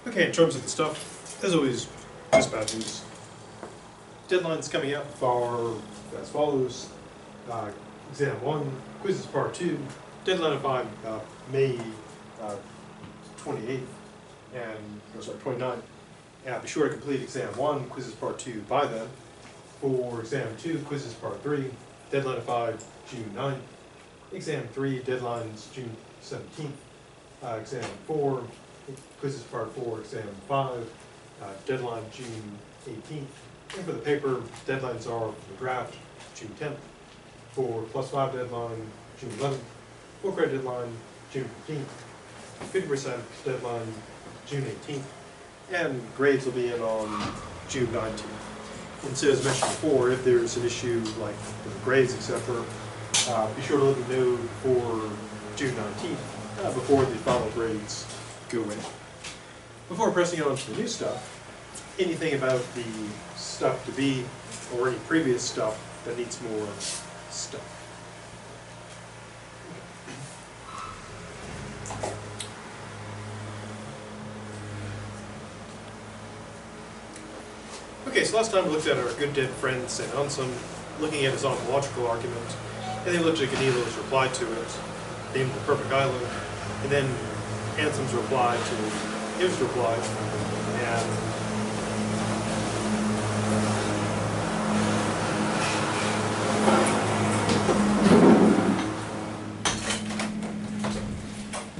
Okay, in terms of the stuff, as always, just bad news. Deadlines coming up for as follows. Exam 1, quizzes part 2, deadline of May 28th, and, 29th. Be sure to complete exam 1, quizzes part 2 by then. For exam 2, quizzes part 3, deadline of June 9th. Exam 3, deadlines June 17th. Exam 4, quizzes part 4, exam 5, deadline June 18th. And for the paper, deadlines are for the draft, June 10th. For +5 deadline, June 11th. Full credit deadline, June 15th. 50% deadline, June 18th. And grades will be in on June 19th. And so, as mentioned before, if there's an issue like with the grades, etc., be sure to let me know for June 19th before the final grades go in. Before pressing on to the new stuff, anything about the stuff to be or any previous stuff that needs more stuff. Okay, so last time we looked at our good dead friend St. Anselm, looking at his ontological argument, and then we looked at Ganilo's reply to it, named the perfect island, and then Anselm's reply to his reply,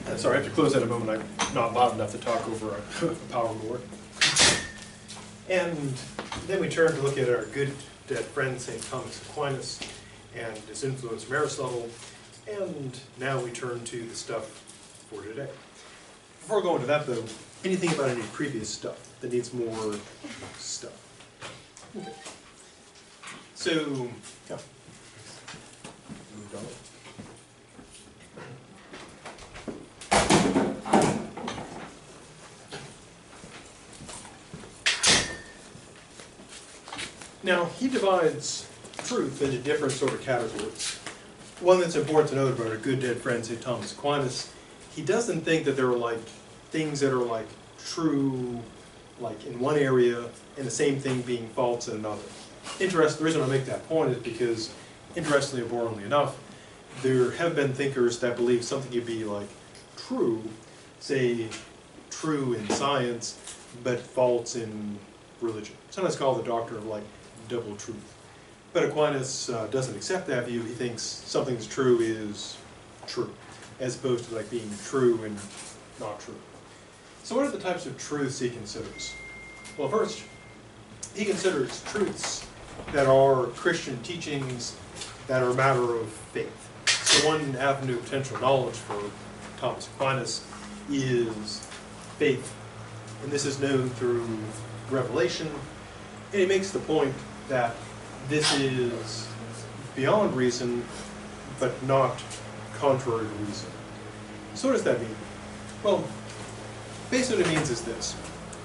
and sorry, I have to close that a moment. I'm not loud enough to talk over a power board. And then we turn to look at our good dead friend, St. Thomas Aquinas, and his influence from Aristotle. And now we turn to the stuff for today. Before going to that, though, anything about any previous stuff that needs more stuff? Okay. So, yeah. Moved on. Now, he divides truth into different sort of categories. One that's important to note about our good dead friend, St. Thomas Aquinas, he doesn't think that there are like things that are like true like in one area and the same thing being false in another. The reason I make that point is because, interestingly or boringly enough, there have been thinkers that believe something could be like true, say true in science, but false in religion. Sometimes called the doctrine of like double truth. But Aquinas doesn't accept that view. He thinks something's true is true, as opposed to like being true and not true. So what are the types of truths he considers? Well, first, he considers truths that are Christian teachings that are a matter of faith. So one avenue of potential knowledge for Thomas Aquinas is faith. And this is known through revelation. And he makes the point that this is beyond reason, but not contrary to reason. So what does that mean? Well, basically what it means is this.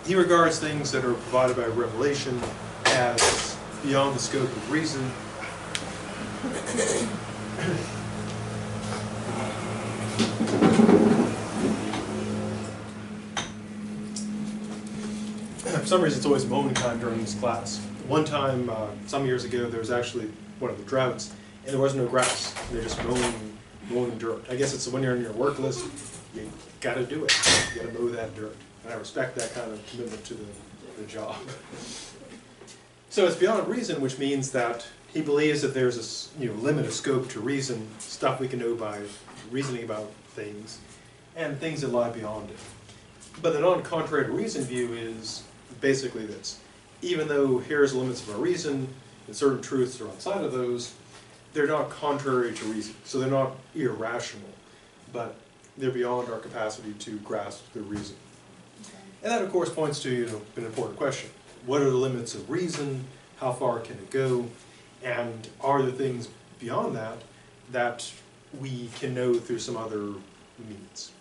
He regards things that are provided by revelation as beyond the scope of reason. For some reason, it's always mowing time during this class. One time, some years ago, there was actually one of the droughts, and there was no grass. They're just mowing dirt. I guess it's when you're on your work list, you got to do it. You got to mow that dirt. And I respect that kind of commitment to the job. So it's beyond reason, which means that he believes that there's a limit of scope to reason, stuff we can know by reasoning about things, and things that lie beyond it. But the non-contrary to reason view is basically this. Even though here's the limits of our reason, and certain truths are outside of those, they're not contrary to reason. So they're not irrational, but they're beyond our capacity to grasp the reason. And that, of course, points to an important question. What are the limits of reason? How far can it go? And are there things beyond that that we can know through some other means?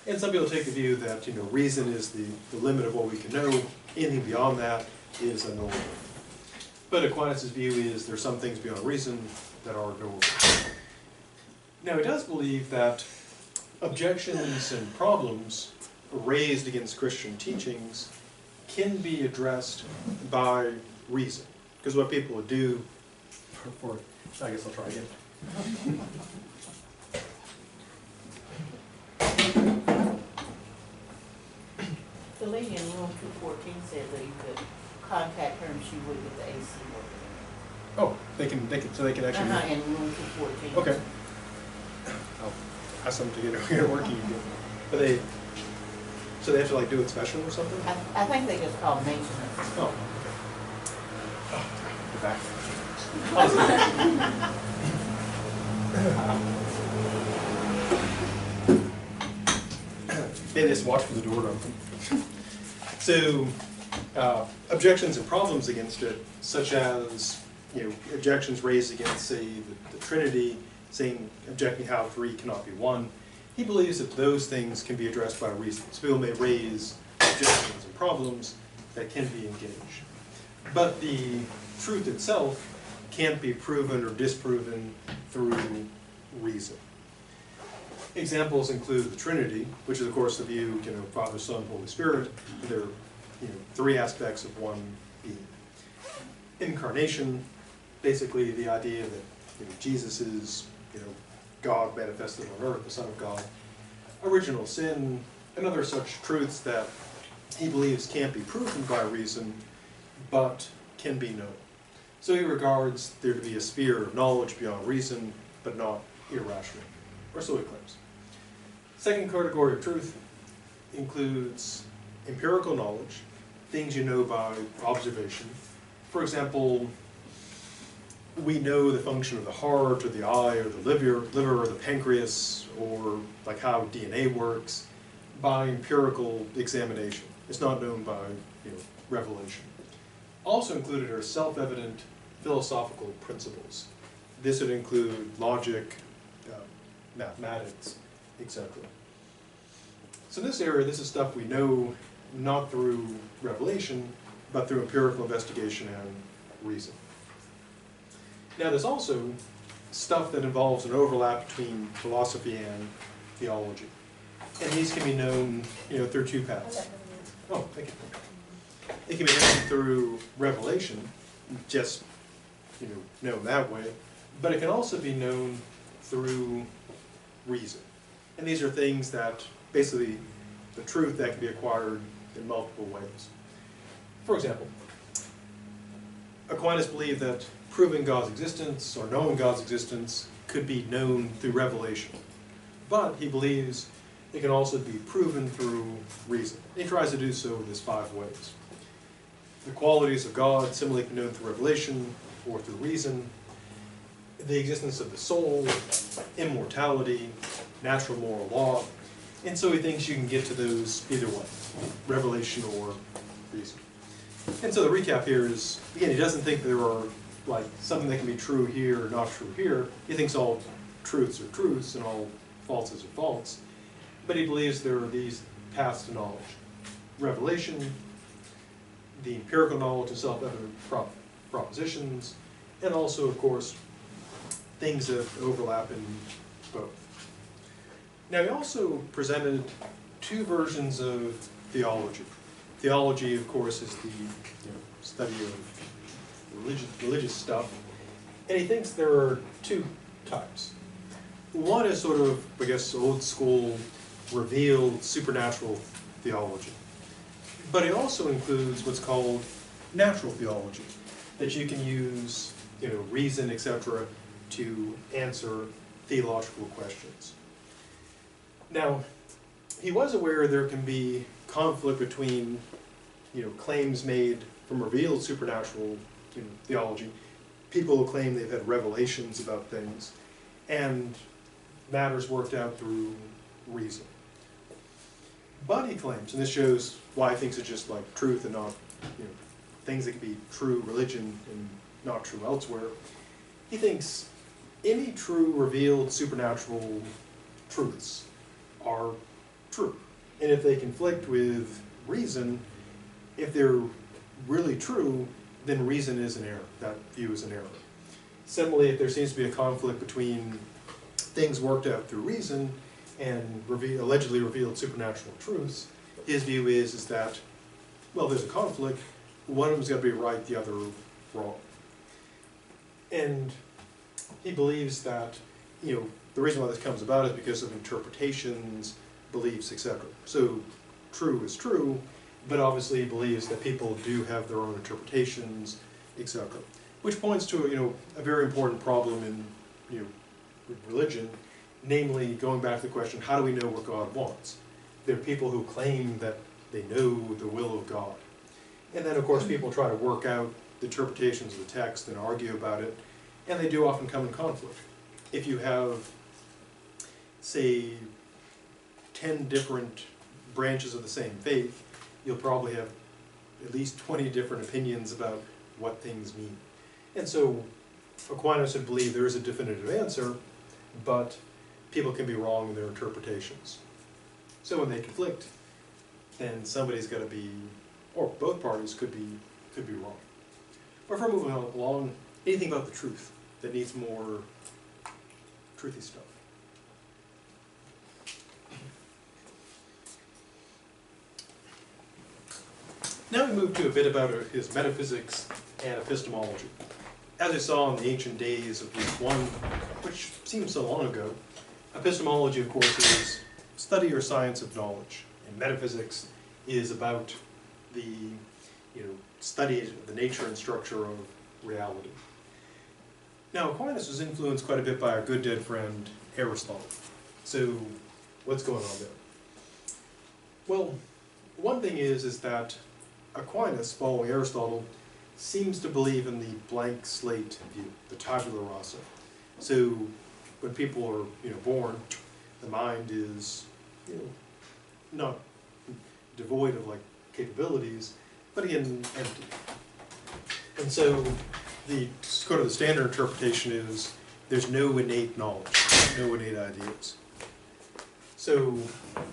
And some people take the view that reason is the limit of what we can know. Anything beyond that is unknowable. But Aquinas' view is there are some things beyond reason that are knowable. Now he does believe that objections and problems raised against Christian teachings can be addressed by reason. Because what people would do I guess I'll try again. The lady in room 214 said that you could contact her and she would get the AC working. Oh, they can actually. In room 214. Okay. I'll ask them to get it working again. But so they have to like do it special or something? I think they just call maintenance. Oh. Oh, the back. They just watch for the door to open. So, objections and problems against it, such as objections raised against, say, the Trinity, saying objecting how three cannot be one. He believes that those things can be addressed by reason. So people may raise objections and problems that can be engaged. But the truth itself can't be proven or disproven through reason. Examples include the Trinity, which is of course the view, Father, Son, Holy Spirit. They're three aspects of one being. Incarnation, basically the idea that Jesus is God manifested on earth, the Son of God. Original sin, and other such truths that he believes can't be proven by reason, but can be known. So he regards there to be a sphere of knowledge beyond reason, but not irrational, or so he claims. Second category of truth includes empirical knowledge, things you know by observation. For example, we know the function of the heart, or the eye, or the liver, or the pancreas, or like how DNA works by empirical examination. It's not known by revelation. Also included are self-evident philosophical principles. This would include logic, mathematics, etc. So in this area, this is stuff we know not through revelation, but through empirical investigation and reason. Now there's also stuff that involves an overlap between philosophy and theology. And these can be known through two paths. Oh, thank you. It can be known through revelation, just known that way, but it can also be known through reason. And these are things that, basically, the truth that can be acquired in multiple ways. For example, Aquinas believed that proving God's existence or knowing God's existence could be known through revelation. But he believes it can also be proven through reason. He tries to do so in these 5 ways. The qualities of God similarly can be known through revelation or through reason. The existence of the soul, immortality, natural moral law. And so he thinks you can get to those either way, revelation or reason. And so the recap here is, again, he doesn't think there are like something that can be true here or not true here. He thinks all truths are truths and all falses are false. But he believes there are these paths to knowledge. Revelation, the empirical knowledge of self-evident propositions, and also, of course, things that overlap in both. Now, he also presented 2 versions of theology. Theology, of course, is the study of religious stuff, and he thinks there are 2 types. One is sort of, I guess, old school, revealed, supernatural theology. But it also includes what's called natural theology, that you can use, reason, etc., to answer theological questions. Now, he was aware there can be conflict between, claims made from revealed supernatural theology, people who claim they've had revelations about things, and matters worked out through reason. But he claims, and this shows why he thinks it's just like truth and not, things that can be true religion and not true elsewhere. He thinks any true revealed supernatural truths are true. And if they conflict with reason, if they're really true, then reason is an error. That view is an error. Similarly, if there seems to be a conflict between things worked out through reason and allegedly revealed supernatural truths, his view is that, well, there's a conflict, one of them's got to be right, the other wrong. And he believes that, you know, the reason why this comes about is because of interpretations, beliefs, etc. So true is true, but obviously he believes that people do have their own interpretations, etc. Which points to, you know, a very important problem in, you know, religion, namely going back to the question, how do we know what God wants? There are people who claim that they know the will of God. And then of course people try to work out the interpretations of the text and argue about it, and they do often come in conflict. If you have, say, 10 different branches of the same faith, you'll probably have at least 20 different opinions about what things mean. And so Aquinas would believe there is a definitive answer, but people can be wrong in their interpretations. So when they conflict, then somebody's got to be, or both parties could be wrong. But if we're moving along, anything about the truth that needs more truthy stuff. Now we move to a bit about his metaphysics and epistemology. As I saw in the ancient days of Week 1, which seems so long ago, epistemology, of course, is study or science of knowledge, and metaphysics is about the, you know, study of the nature and structure of reality. Now, Aquinas was influenced quite a bit by our good dead friend Aristotle. So, what's going on there? Well, one thing is that Aquinas, following Aristotle, seems to believe in the blank slate view, the tabula rasa. So, when people are, you know, born, the mind is, you know, not devoid of like capabilities, but again, empty. And so, the sort of the standard interpretation is there's no innate knowledge, no innate ideas. So,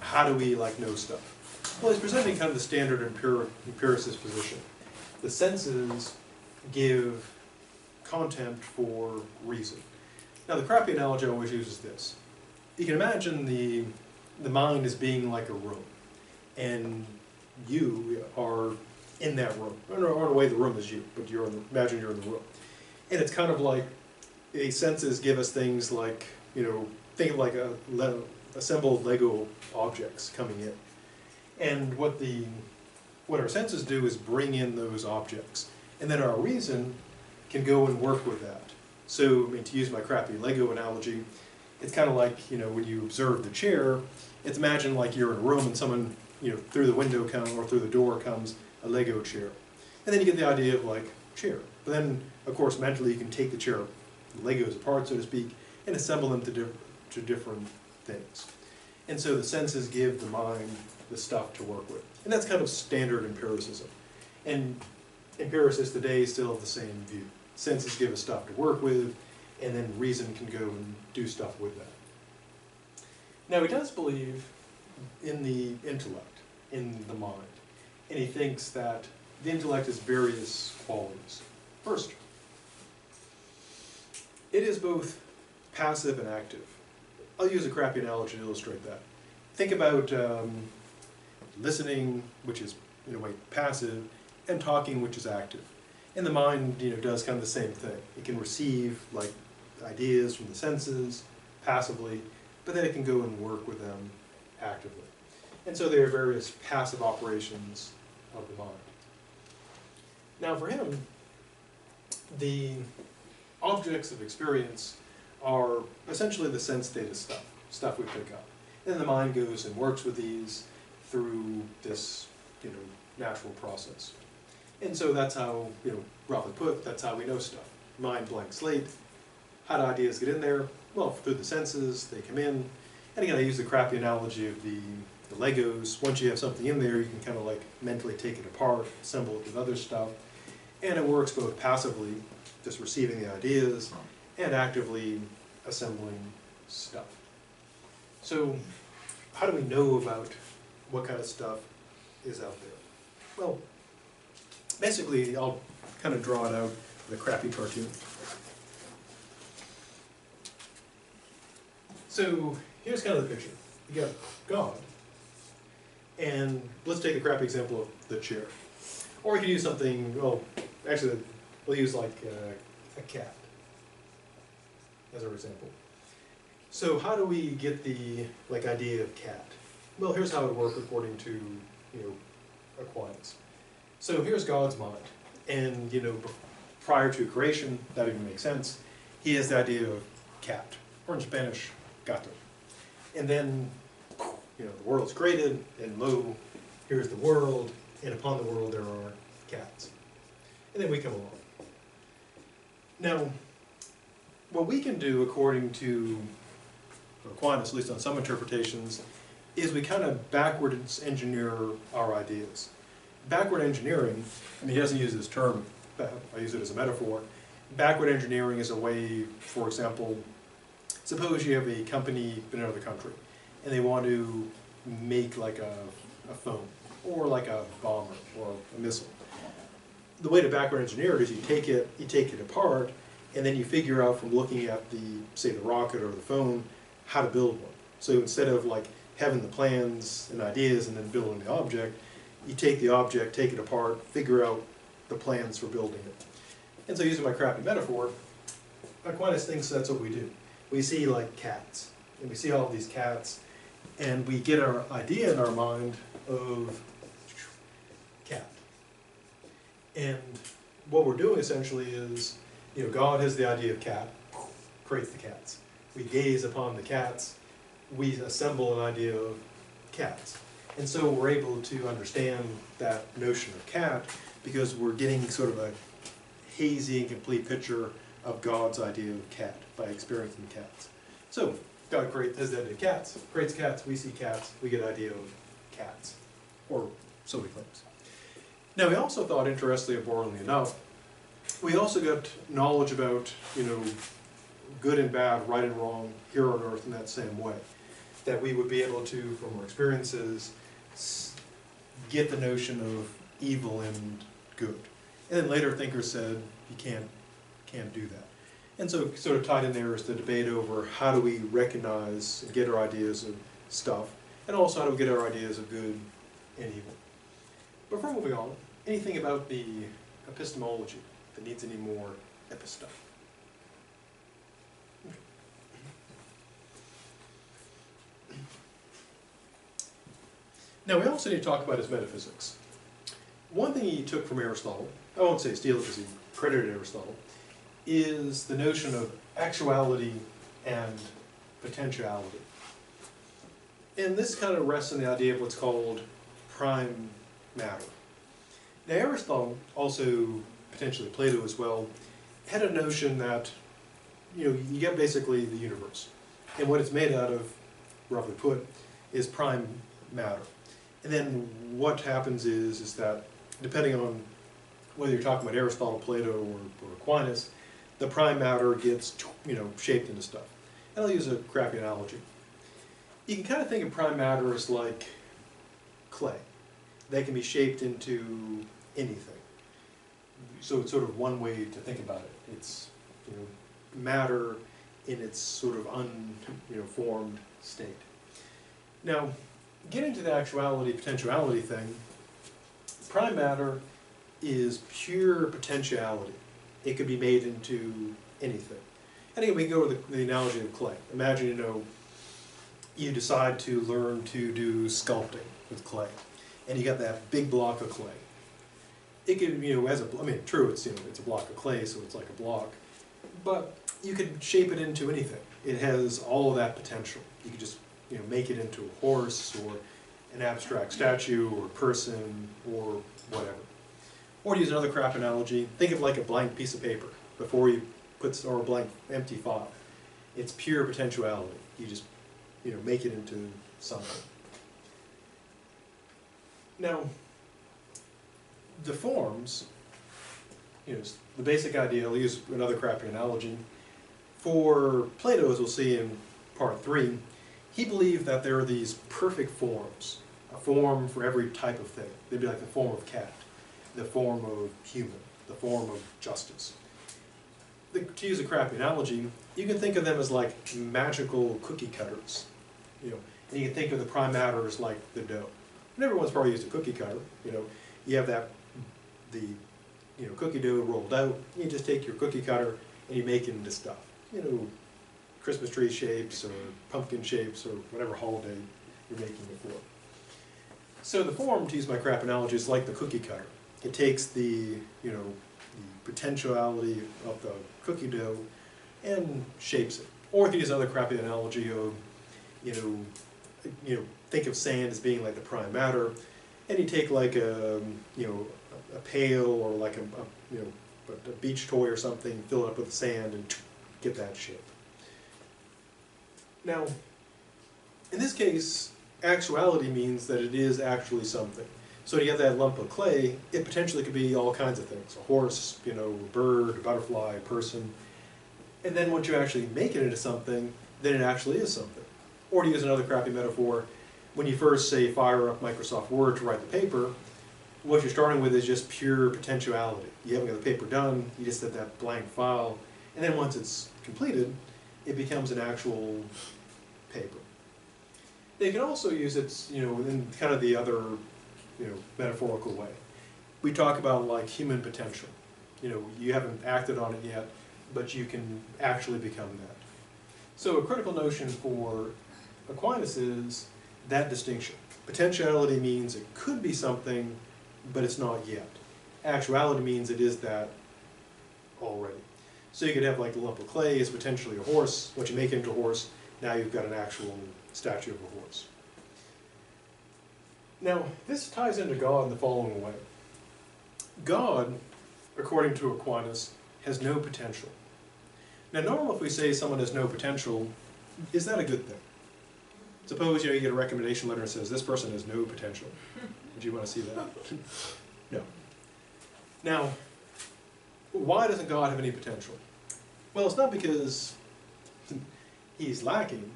how do we like know stuff? Well, he's presenting kind of the standard empiricist position. The senses give content for reason. Now, the crappy analogy I always use is this. You can imagine the mind as being like a room, and you are in that room. In a way, the room is you, but imagine you're in the room. And it's kind of like, the senses give us things like, you know, think of like assembled Lego objects coming in. And what our senses do is bring in those objects. And then our reason can go and work with that. So, I mean, to use my crappy Lego analogy, it's kind of like, you know, when you observe the chair, it's imagine like you're in a room and someone, you know, through the window comes, or through the door comes a Lego chair. And then you get the idea of like, chair. But then, of course, mentally you can take the chair, the Legos apart, so to speak, and assemble them to different things. And so the senses give the mind the stuff to work with. And that's kind of standard empiricism. And empiricists today still have the same view. Senses give us stuff to work with, and then reason can go and do stuff with that. Now, he does believe in the intellect, in the mind. And he thinks that the intellect has various qualities. First, it is both passive and active. I'll use a crappy analogy to illustrate that. Think about listening, which is in a way passive, and talking, which is active. And the mind, you know, does kind of the same thing. It can receive like ideas from the senses passively, but then it can go and work with them actively. And so there are various passive operations of the mind. Now for him, the objects of experience are essentially the sense data stuff we pick up. And the mind goes and works with these through this, you know, natural process. And so that's how, you know, roughly put, that's how we know stuff. Mind blank slate. How do ideas get in there? Well, through the senses, they come in. And again, I use the crappy analogy of the Legos. Once you have something in there, you can kind of like mentally take it apart, assemble it with other stuff. And it works both passively, just receiving the ideas, and actively assembling stuff. So, how do we know about what kind of stuff is out there? Well, basically, I'll kind of draw it out with a crappy cartoon. So, here's kind of the picture. You got God, And let's take the crappy example of the chair. Or you could use something, well, actually, we'll use like a cat as our example. So how do we get the idea of cat? Well, here's how it would work according to Aquinas. So here's God's mind, and prior to creation, that even makes sense. He has the idea of cat, or in Spanish, gato. And then the world's created, and lo, here's the world, and upon the world there are cats. And then we come along. Now, what we can do according to Aquinas, at least on some interpretations, is we kind of backwards engineer our ideas. Backward engineering, he doesn't use this term, I use it as a metaphor. Backward engineering is a way, for example, suppose you have a company in another country, and they want to make like a phone, or like a bomber, or a missile. The way to backward engineer it is you take it apart, and then you figure out from looking at say the rocket or the phone, how to build one. So instead of having the plans and ideas and then building the object, you take the object, take it apart, figure out the plans for building it. And so using my crappy metaphor, Aquinas thinks that's what we do. We see cats, and we see all of these cats, and we get our idea in our mind of cat. And what we're doing essentially is, God has the idea of cat, creates the cats. We gaze upon the cats, we assemble an idea of cats. And so we're able to understand that notion of cat because we're getting sort of a hazy, incomplete picture of God's idea of cat by experiencing cats. So God has the idea of cats, creates cats, we see cats, we get an idea of cats, or so he claims. Now we also thought, interestingly, abhorrently enough, we also got knowledge about, good and bad, right and wrong, here on earth in that same way. That we would be able to, from our experiences, get the notion of evil and good. And then later thinkers said, you can't do that. And so sort of tied in there is the debate over how do we recognize and get our ideas of stuff, and also how do we get our ideas of good and evil. Before moving on, anything about the epistemology that needs any more epistuff? Now we also need to talk about his metaphysics. One thing he took from Aristotle, I won't say steal it because he credited Aristotle, is the notion of actuality and potentiality. And this kind of rests on the idea of what's called prime matter. Now Aristotle, also potentially Plato as well, had a notion that you get basically the universe. And what it's made out of, roughly put, is prime matter. And then what happens is that, depending on whether you're talking about Aristotle, Plato, or Aquinas, the prime matter gets shaped into stuff. And I'll use a crappy analogy. You can kind of think of prime matter as like clay. They can be shaped into anything. So it's sort of one way to think about it. It's matter in its sort of unformed state. Now, getting to the actuality, potentiality thing, prime matter is pure potentiality. It could be made into anything. And again, we can go with the analogy of clay. Imagine, you decide to learn to do sculpting with clay, and you got that big block of clay. It could, true, it's it's a block of clay, so it's like a block, but you could shape it into anything. It has all of that potential. You could just make it into a horse, or an abstract statue, or person, or whatever. Or to use another crap analogy, think of like a blank piece of paper before you or a blank empty file. It's pure potentiality. You just make it into something. Now, the forms, the basic idea, I'll use another crappy analogy. For Plato, as we'll see in part 3, he believed that there are these perfect forms, a form for every type of thing. They'd be like the form of cat, the form of human, the form of justice. To use a crappy analogy, you can think of them as like magical cookie cutters, and you can think of the prime matter as like the dough. And everyone's probably used a cookie cutter. You know, you have the cookie dough rolled out. You just take your cookie cutter and you make it into stuff. You know, Christmas tree shapes or pumpkin shapes or whatever holiday you're making it for. So the form, to use my crap analogy, is like the cookie cutter. It takes the potentiality of the cookie dough and shapes it. Or if you use another crappy analogy of, think of sand as being like the prime matter, and you take like a pail or like a beach toy or something, fill it up with sand and get that shape. Now, in this case, actuality means that it is actually something. So to get that lump of clay, it potentially could be all kinds of things. A horse, a bird, a butterfly, a person. And then once you actually make it into something, then it actually is something. Or to use another crappy metaphor, when you first, say, fire up Microsoft Word to write the paper, what you're starting with is just pure potentiality. You haven't got the paper done, you just have that blank file, and then once it's completed, it becomes an actual paper. They can also use it, in kind of the other, metaphorical way. We talk about like human potential. You haven't acted on it yet, but you can actually become that. So a critical notion for Aquinas is that distinction. Potentiality means it could be something, but it's not yet. Actuality means it is that already. So you could have like a lump of clay is potentially a horse. Once you make it into a horse, now you've got an actual statue of a horse. Now, this ties into God in the following way. God, according to Aquinas, has no potential. Now, normally if we say someone has no potential, is that a good thing? Suppose you get a recommendation letter that says this person has no potential. Would you want to see that? No. Now, why doesn't God have any potential? Well, it's not because he's lacking.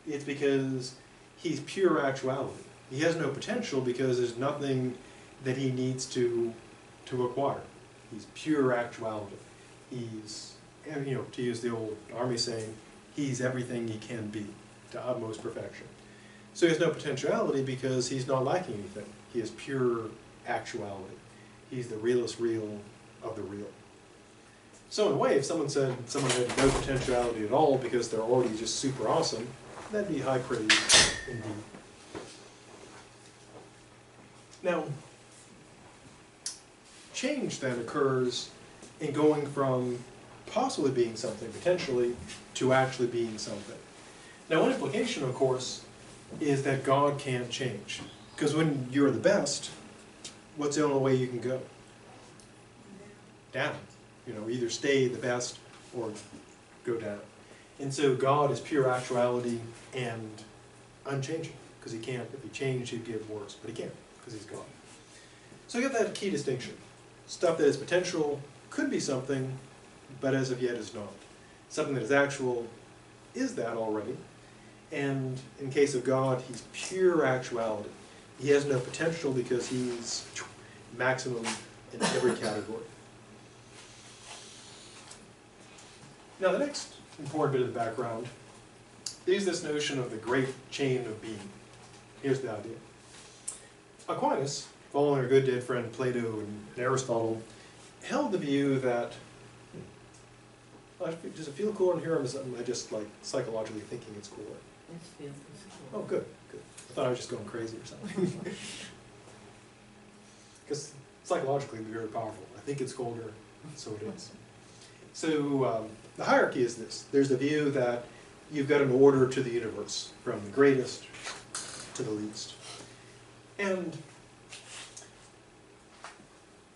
It's because he's pure actuality. He has no potential because there's nothing that he needs to acquire. He's pure actuality. He's, to use the old army saying, he's everything he can be, to utmost perfection. So he has no potentiality because he's not lacking anything. He is pure actuality. He's the realest real of the real. So in a way, if someone said someone had no potentiality at all because they're already just super awesome, that'd be high praise indeed. Now, change then occurs in going from possibly being something, potentially, to actually being something. Now, one implication, of course, is that God can't change. Because when you're the best, what's the only way you can go? Down. Either stay the best or go down. And so God is pure actuality and unchanging. Because he can't, if he changed, he'd get worse. But he can't, because he's God. So you get that key distinction. Stuff that is potential could be something, but as of yet is not. Something that is actual is that already. And in case of God, he's pure actuality. He has no potential because he's maximum in every category. Now the next important bit of the background is this notion of the great chain of being. Here's the idea. Aquinas, following our good dead friend Plato and Aristotle, held the view that, does it feel cooler in here, or am I just like psychologically thinking it's cooler? It feels Oh, good, good. I thought I was just going crazy or something. Because psychologically it'd be very powerful. I think it's colder, so it is. So the hierarchy is this. There's the view that you've got an order to the universe, from the greatest to the least. And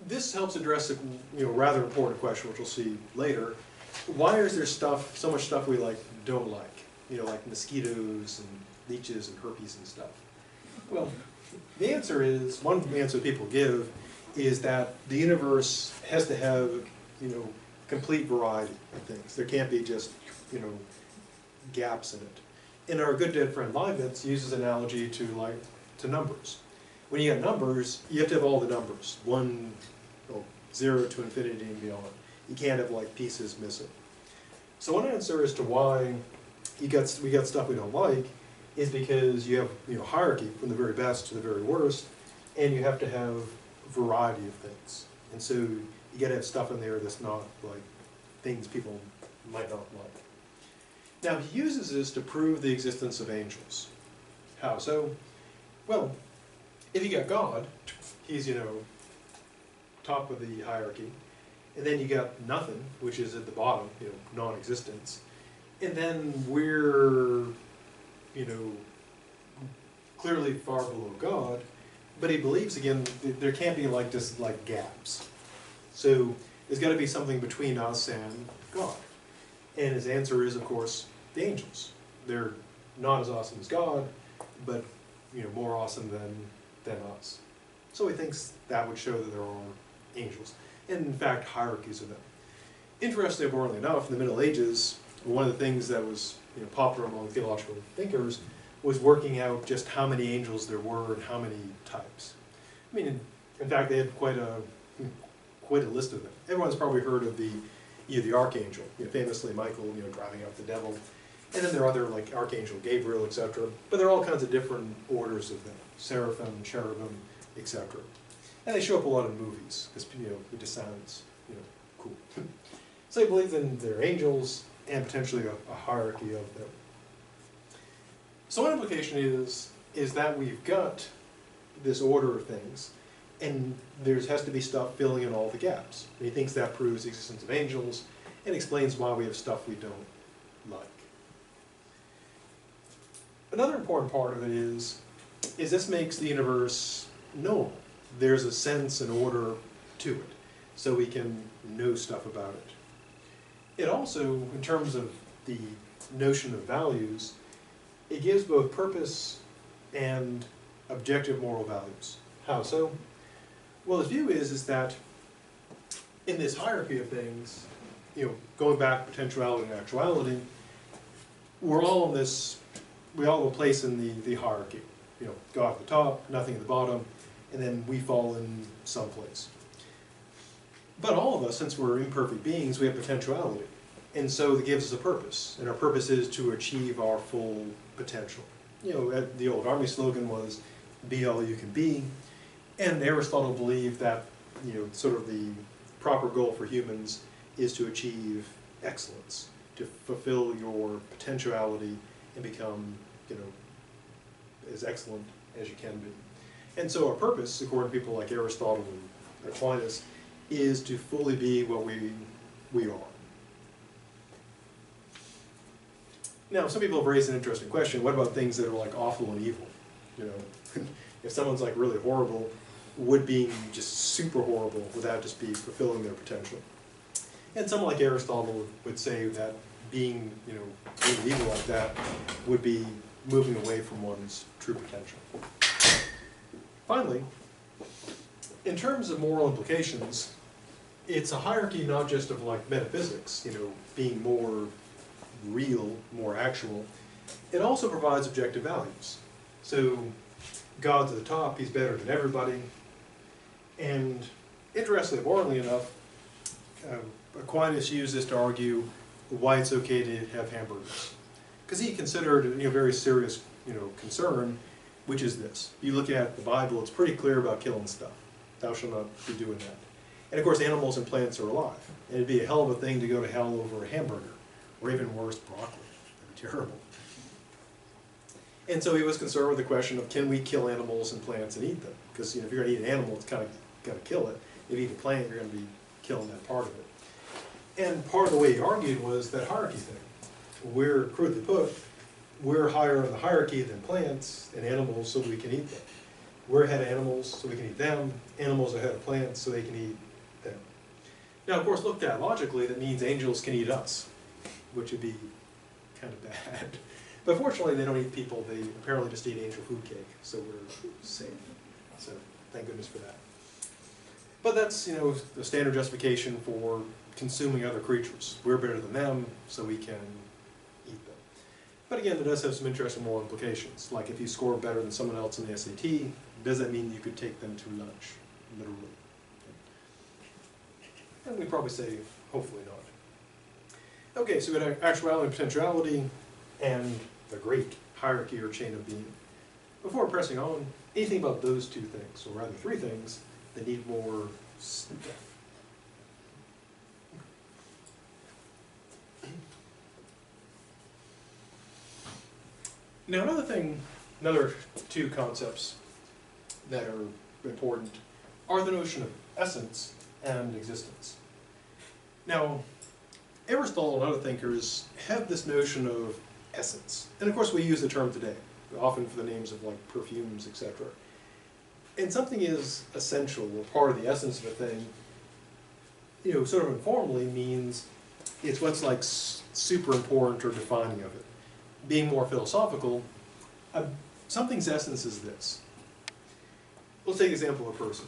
this helps address a rather important question, which we'll see later. Why is there so much stuff we don't like? Like mosquitoes and leeches and herpes and stuff. Well, the answer is, one answer people give is that the universe has to have, complete variety of things. There can't be just, gaps in it. And our good dead friend Leibniz uses an analogy to numbers. When you have numbers, you have to have all the numbers, 0 to infinity and beyond. You can't have pieces missing. So one answer as to why we got stuff we don't like is because you have hierarchy from the very best to the very worst, and you have to have variety of things. And so you got to have stuff in there that's not like things people might not like. Now he uses this to prove the existence of angels. How so? Well, if you got God, he's top of the hierarchy, and then you got nothing, which is at the bottom, non-existence, and then we're clearly far below God, but he believes again there can't be like gaps. So there's got to be something between us and God. And his answer is, of course, the angels. They're not as awesome as God, but more awesome than us. So he thinks that would show that there are angels, and in fact hierarchies of them. Interestingly, importantly enough, in the Middle Ages, one of the things that was popular among theological thinkers was working out just how many angels there were and how many types. I mean, in fact, they had quite a list of them. Everyone's probably heard of the archangel, famously Michael, driving out the devil, and then there are other like Archangel Gabriel, etc. But there are all kinds of different orders of them: seraphim, cherubim, etc. And they show up a lot in movies because it just sounds cool. So he believes in their angels and potentially a hierarchy of them. So one implication is that we've got this order of things, and there has to be stuff filling in all the gaps. And he thinks that proves the existence of angels and explains why we have stuff we don't like. Another important part of it is this makes the universe knowable. There's a sense and order to it, so we can know stuff about it. It also, in terms of the notion of values, it gives both purpose and objective moral values. How so? Well, his view is that in this hierarchy of things, going back to potentiality and actuality, we're all in this, we all have a place in the hierarchy. God at the top, nothing at the bottom, and then we fall in some place. But all of us, since we're imperfect beings, we have potentiality. And so it gives us a purpose, and our purpose is to achieve our full potential. The old army slogan was, be all you can be, and Aristotle believed that, sort of the proper goal for humans is to achieve excellence, to fulfill your potentiality and become, as excellent as you can be. And so our purpose, according to people like Aristotle and Aquinas, is to fully be what we are. Now, some people have raised an interesting question. What about things that are like awful and evil? If someone's like really horrible, would being just super horrible, would that just be fulfilling their potential? And someone like Aristotle would say that being, really evil like that would be moving away from one's true potential. Finally, in terms of moral implications, it's a hierarchy not just of like metaphysics, being more real, more actual. It also provides objective values. So God's at the top, he's better than everybody. And interestingly, importantly enough, Aquinas used this to argue why it's okay to have hamburgers. Because he considered a very serious concern, which is this. You look at the Bible, it's pretty clear about killing stuff. Thou shalt not be doing that. And of course, animals and plants are alive. And it'd be a hell of a thing to go to hell over a hamburger, or even worse, broccoli. That'd be terrible. And so he was concerned with the question of, can we kill animals and plants and eat them? Because if you're going to eat an animal, it's kind of got to kill it. If you eat a plant, you're going to be killing that part of it. And part of the way he argued was that hierarchy thing. We're, crudely put, we're higher in the hierarchy than plants and animals, so we can eat them. We're ahead of animals, so we can eat them. Animals are ahead of plants, so they can eat them. Now, of course, looked at logically, that means angels can eat us, which would be kind of bad. But fortunately, they don't eat people. They apparently just eat angel food cake, so we're safe. So thank goodness for that. But that's, the standard justification for consuming other creatures. We're better than them, so we can eat them. But again, it does have some interesting moral implications. Like if you score better than someone else in the SAT, does that mean you could take them to lunch, literally? And we'd probably say, hopefully not. Okay, so we got actuality and potentiality, and the great hierarchy or chain of being. Before pressing on, anything about those two things, or rather three things, that need more depth? Now another two concepts that are important are the notion of essence and existence. Now, Aristotle and other thinkers have this notion of essence. And of course we use the term today, often for the names of like perfumes, etc. And something is essential or part of the essence of a thing, sort of informally means it's what's like super important or defining of it. Being more philosophical, something's essence is this. Let's take an example of a person.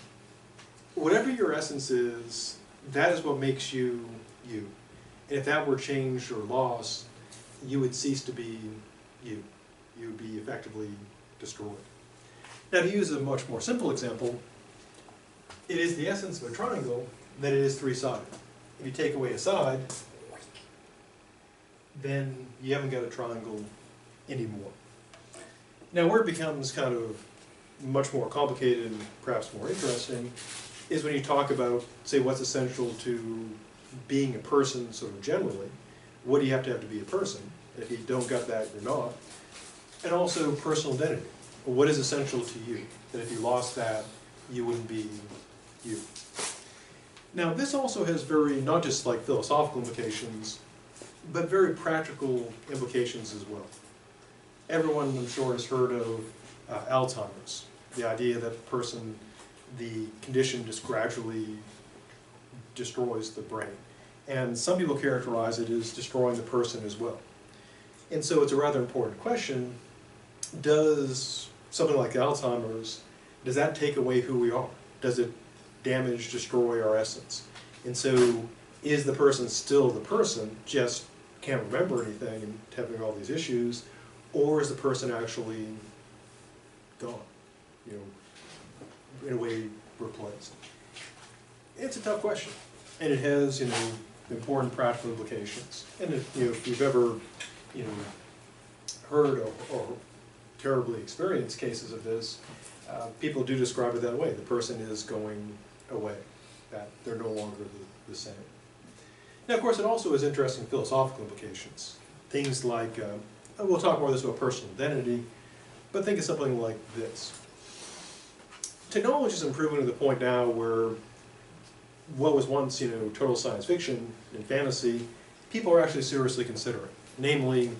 Whatever your essence is, that is what makes you you. And if that were changed or lost, you would cease to be you. You would be effectively destroyed. Now, to use a much more simple example, it is the essence of a triangle that it is three-sided. If you take away a side, then you haven't got a triangle anymore. Now, where it becomes kind of much more complicated and perhaps more interesting is when you talk about, say, what's essential to being a person sort of generally. What do you have to be a person? If you don't got that, you're not. And also personal identity. What is essential to you? That if you lost that, you wouldn't be you. Now, this also has not just like philosophical implications, but very practical implications as well. Everyone, I'm sure, has heard of Alzheimer's. The idea that the condition just gradually destroys the brain. And some people characterize it as destroying the person as well. And so it's a rather important question. Does something like Alzheimer's, does that take away who we are? Does it damage, destroy our essence? And so is the person still the person, just can't remember anything and having all these issues, or is the person actually gone, in a way replaced? It's a tough question, and it has, important practical implications. And if you've ever, heard or terribly experienced cases of this, people do describe it that way. The person is going away, that they're no longer the same. Now, of course, it also has interesting philosophical implications. Things like, we'll talk more of this about personal identity, but think of something like this. Technology is improving to the point now where what was once, total science fiction and fantasy, people are actually seriously considering, namely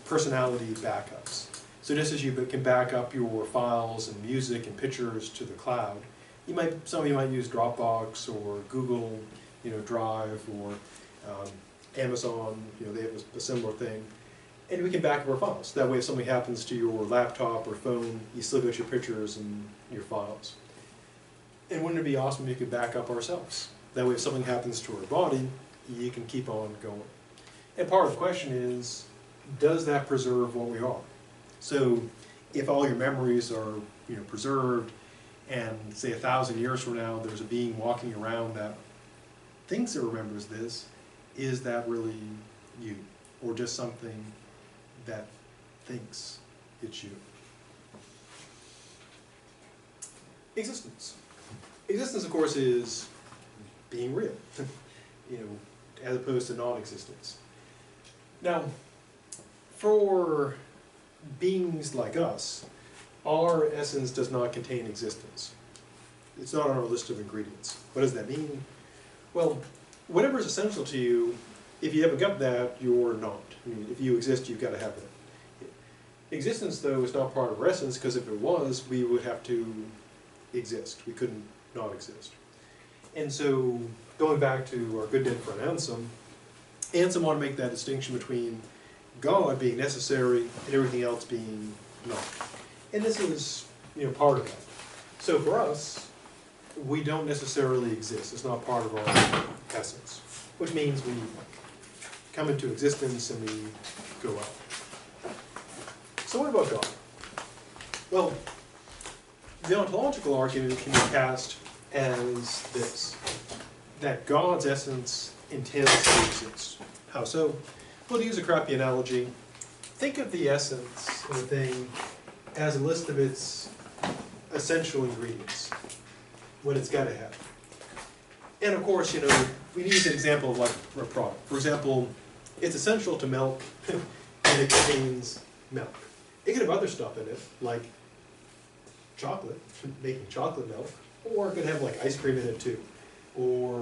personality backups. So just as you can back up your files and music and pictures to the cloud, some of you might use Dropbox or Google, Drive, or Amazon, they have a similar thing. And we can back up our files. That way if something happens to your laptop or phone, you still got your pictures and your files. And wouldn't it be awesome if you could back up ourselves? That way if something happens to our body, you can keep on going. And part of the question is, does that preserve what we are? So if all your memories are preserved, and say 1,000 years from now there's a being walking around that thinks it remembers this, is that really you? Or just something that thinks it's you? Existence. Existence, of course, is being real, as opposed to non-existence. Now, for beings like us, our essence does not contain existence. It's not on our list of ingredients. What does that mean? Well, whatever is essential to you, if you haven't got that, you're not. If you exist, you've got to have it. Existence, though, is not part of our essence, because if it was, we would have to exist. We couldn't not exist. And so, going back to our good dead friend Anselm wanted to make that distinction between God being necessary and everything else being not. And this is, part of that. So for us, we don't necessarily exist. It's not part of our essence, which means we come into existence and we go out. So what about God? Well, the ontological argument can be cast as this, that God's essence intends to exist. How so? Well, to use a crappy analogy, think of the essence of a thing as a list of its essential ingredients, what it's got to have. And of course, you know, we use an example of like a product. For example, it's essential to milk, and it contains milk. It could have other stuff in it, like chocolate, making chocolate milk, or it could have like ice cream in it too, or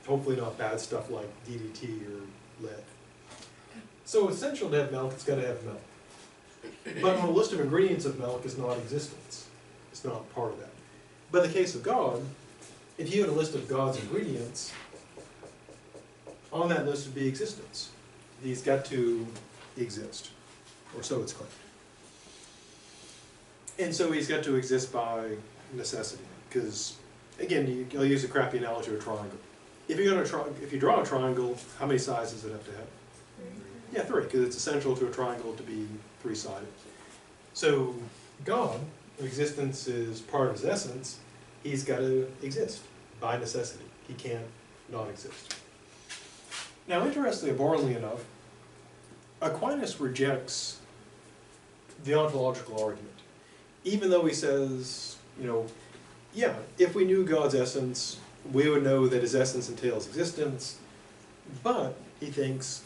hopefully not bad stuff like DDT or lead. So it's essential to have milk, it's got to have milk. But on the list of ingredients of milk is not existence. It's not part of that. But in the case of God, if you had a list of God's ingredients, on that list would be existence. He's got to exist, or so it's claimed. And so he's got to exist by necessity, because, again, I'll use a crappy analogy of a triangle. If you draw a triangle, how many sides does it have to have? Yeah, 3, because it's essential to a triangle to be 3-sided. So God, existence is part of his essence, he's got to exist by necessity. He can't not exist. Now, interestingly, abhorrently enough, Aquinas rejects the ontological argument. Even though he says, you know, yeah, if we knew God's essence, we would know that his essence entails existence, but he thinks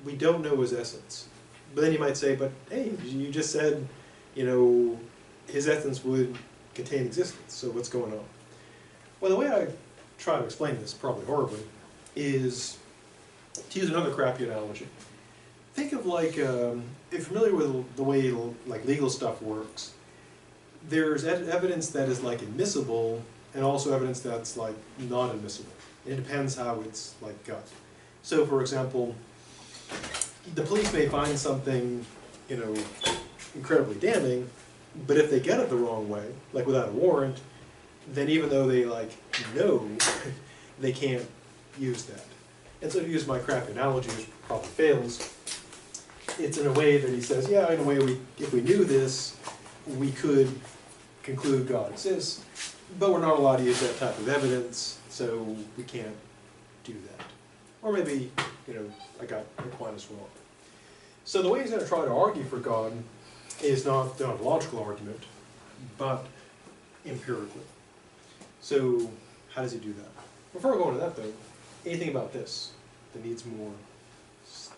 we don't know his essence. But then you might say, but hey, you just said, you know, his essence would contain existence, so what's going on? Well, the way I try to explain this, probably horribly, is to use another crappy analogy. Think of like, if you're familiar with the way like legal stuff works, there's evidence that is like admissible and also evidence that's like not admissible. It depends how it's like got. So for example, the police may find something, you know, incredibly damning, but if they get it the wrong way, like without a warrant, then even though they like know, they can't use that. And so to use my crappy analogy, which probably fails, it's in a way that he says, yeah, in a way, if we knew this, we could conclude God exists, but we're not allowed to use that type of evidence, so we can't do that. Or maybe, you know, I got Aquinas wrong. So the way he's going to try to argue for God is not the ontological argument, but empirically. So how does he do that? Before we go into that, though, anything about this that needs more stuff?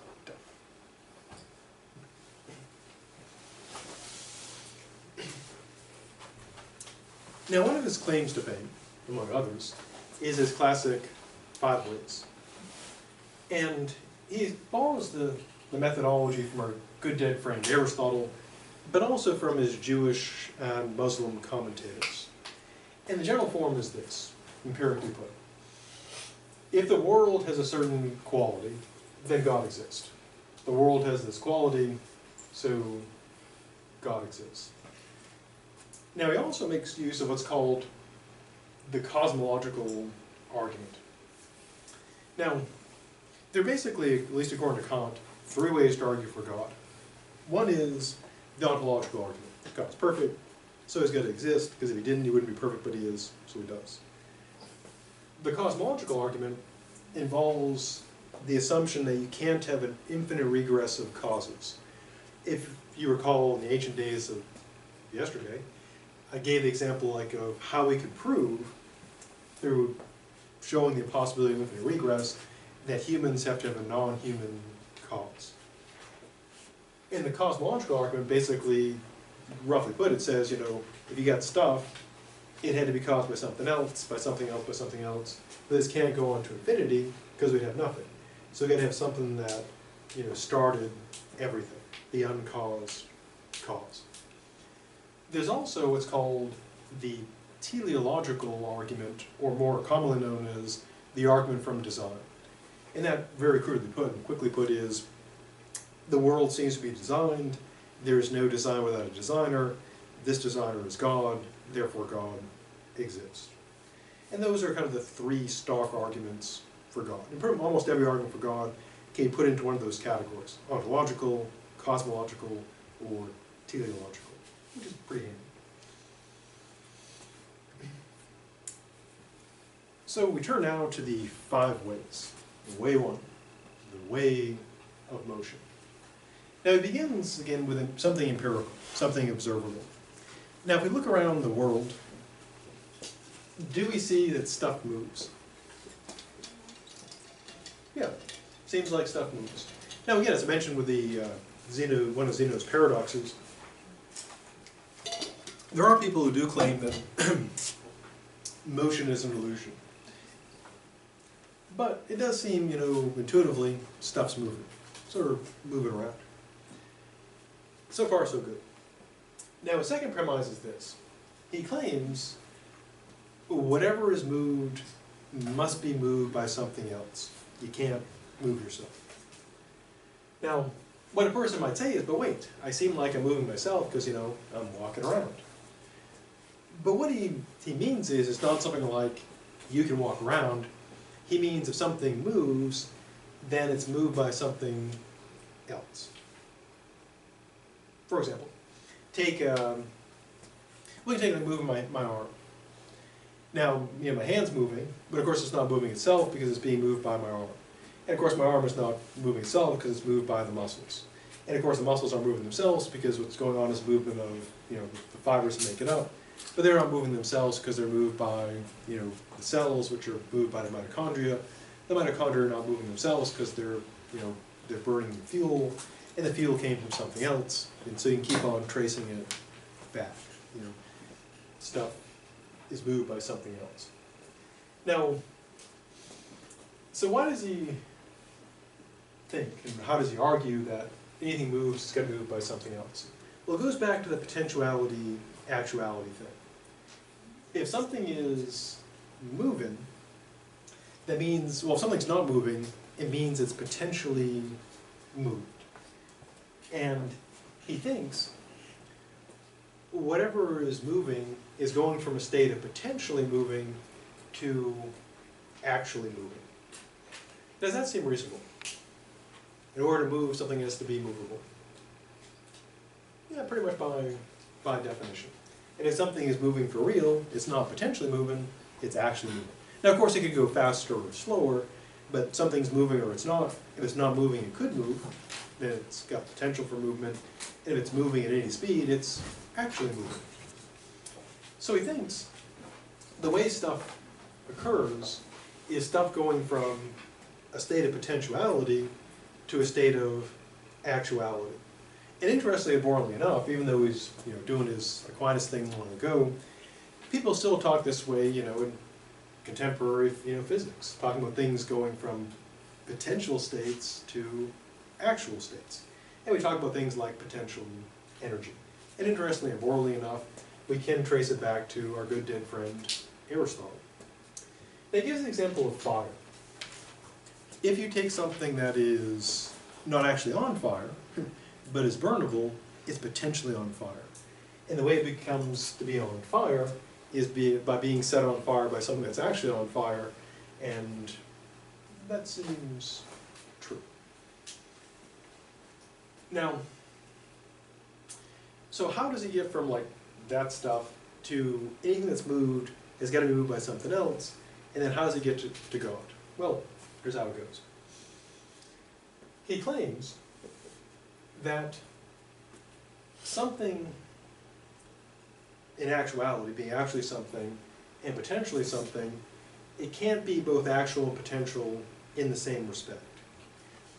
Now, one of his claims to fame, among others, is his classic 5 Ways. And he borrows the methodology from our good dead friend Aristotle, but also from his Jewish and Muslim commentators. And the general form is this, empirically put. If the world has a certain quality, then God exists. The world has this quality, so God exists. Now he also makes use of what's called the cosmological argument. Now, there are basically, at least according to Kant, 3 ways to argue for God. One is the ontological argument. God's perfect, so he's got to exist, because if he didn't, he wouldn't be perfect, but he is, so he does. The cosmological argument involves the assumption that you can't have an infinite regress of causes. If you recall in the ancient days of yesterday, I gave the example like of how we could prove through showing the possibility of infinite regress that humans have to have a non-human cause. In the cosmological argument, basically, roughly put, it says, you know, if you got stuff, it had to be caused by something else, by something else, by something else. But this can't go on to infinity because we'd have nothing. So we got to have something that, you know, started everything, the uncaused cause. There's also what's called the teleological argument, or more commonly known as the argument from design. And that, very crudely put and quickly put, is the world seems to be designed, there is no design without a designer, this designer is God, therefore God exists. And those are kind of the 3 stock arguments for God. And almost every argument for God can be put into one of those categories: ontological, cosmological, or teleological, which is pretty handy. So we turn now to the 5 ways. Way 1, the way of motion. Now it begins again with something empirical, something observable. Now if we look around the world, do we see that stuff moves? Yeah, seems like stuff moves. Now again, as I mentioned with the one of Zeno's paradoxes, there are people who do claim that motion is an illusion. But it does seem, intuitively, stuff's moving, sort of moving around. So far, so good. Now, his second premise is this. He claims whatever is moved must be moved by something else. You can't move yourself. Now, what a person might say is, but wait, I seem like I'm moving myself because, I'm walking around. But what he means is, it's not something like you can walk around. He means if something moves, then it's moved by something else. For example, we can take the move of my arm. Now, my hand's moving, but of course it's not moving itself because it's being moved by my arm. And of course my arm is not moving itself because it's moved by the muscles. And of course the muscles aren't moving themselves because what's going on is movement of the fibers that make it up. But they're not moving themselves because they're moved by the cells, which are moved by the mitochondria. The mitochondria are not moving themselves because they're burning fuel, and the fuel came from something else. And so you can keep on tracing it back. Stuff is moved by something else. Now, so why does he think, and how does he argue that anything moves, it's got to be moved by something else? Well, it goes back to the potentiality, actuality thing. If something is moving, that means, well, if something's not moving, it means it's potentially moved. And he thinks whatever is moving is going from a state of potentially moving to actually moving. Does that seem reasonable? In order to move, something has to be movable. Yeah, pretty much by definition. And if something is moving for real, it's not potentially moving, it's actually moving. Now, of course, it could go faster or slower, but something's moving or it's not. If it's not moving, it could move, then it's got potential for movement. And if it's moving at any speed, it's actually moving. So he thinks the way stuff occurs is stuff going from a state of potentiality to a state of actuality. And interestingly, boringly enough, even though he's doing his Aquinas thing long ago, people still talk this way, in contemporary physics, talking about things going from potential states to actual states. And we talk about things like potential energy. And interestingly and boringly enough, we can trace it back to our good dead friend Aristotle. Now, he gives an example of fire. If you take something that is not actually on fire, but is burnable, it's potentially on fire. And the way it becomes to be on fire is by being set on fire by something that's actually on fire, and that seems true. Now, so how does he get from that stuff to anything that's moved has got to be moved by something else, and then how does he get to God? Well, here's how it goes. He claims that something in actuality, being actually something and potentially something, it can't be both actual and potential in the same respect.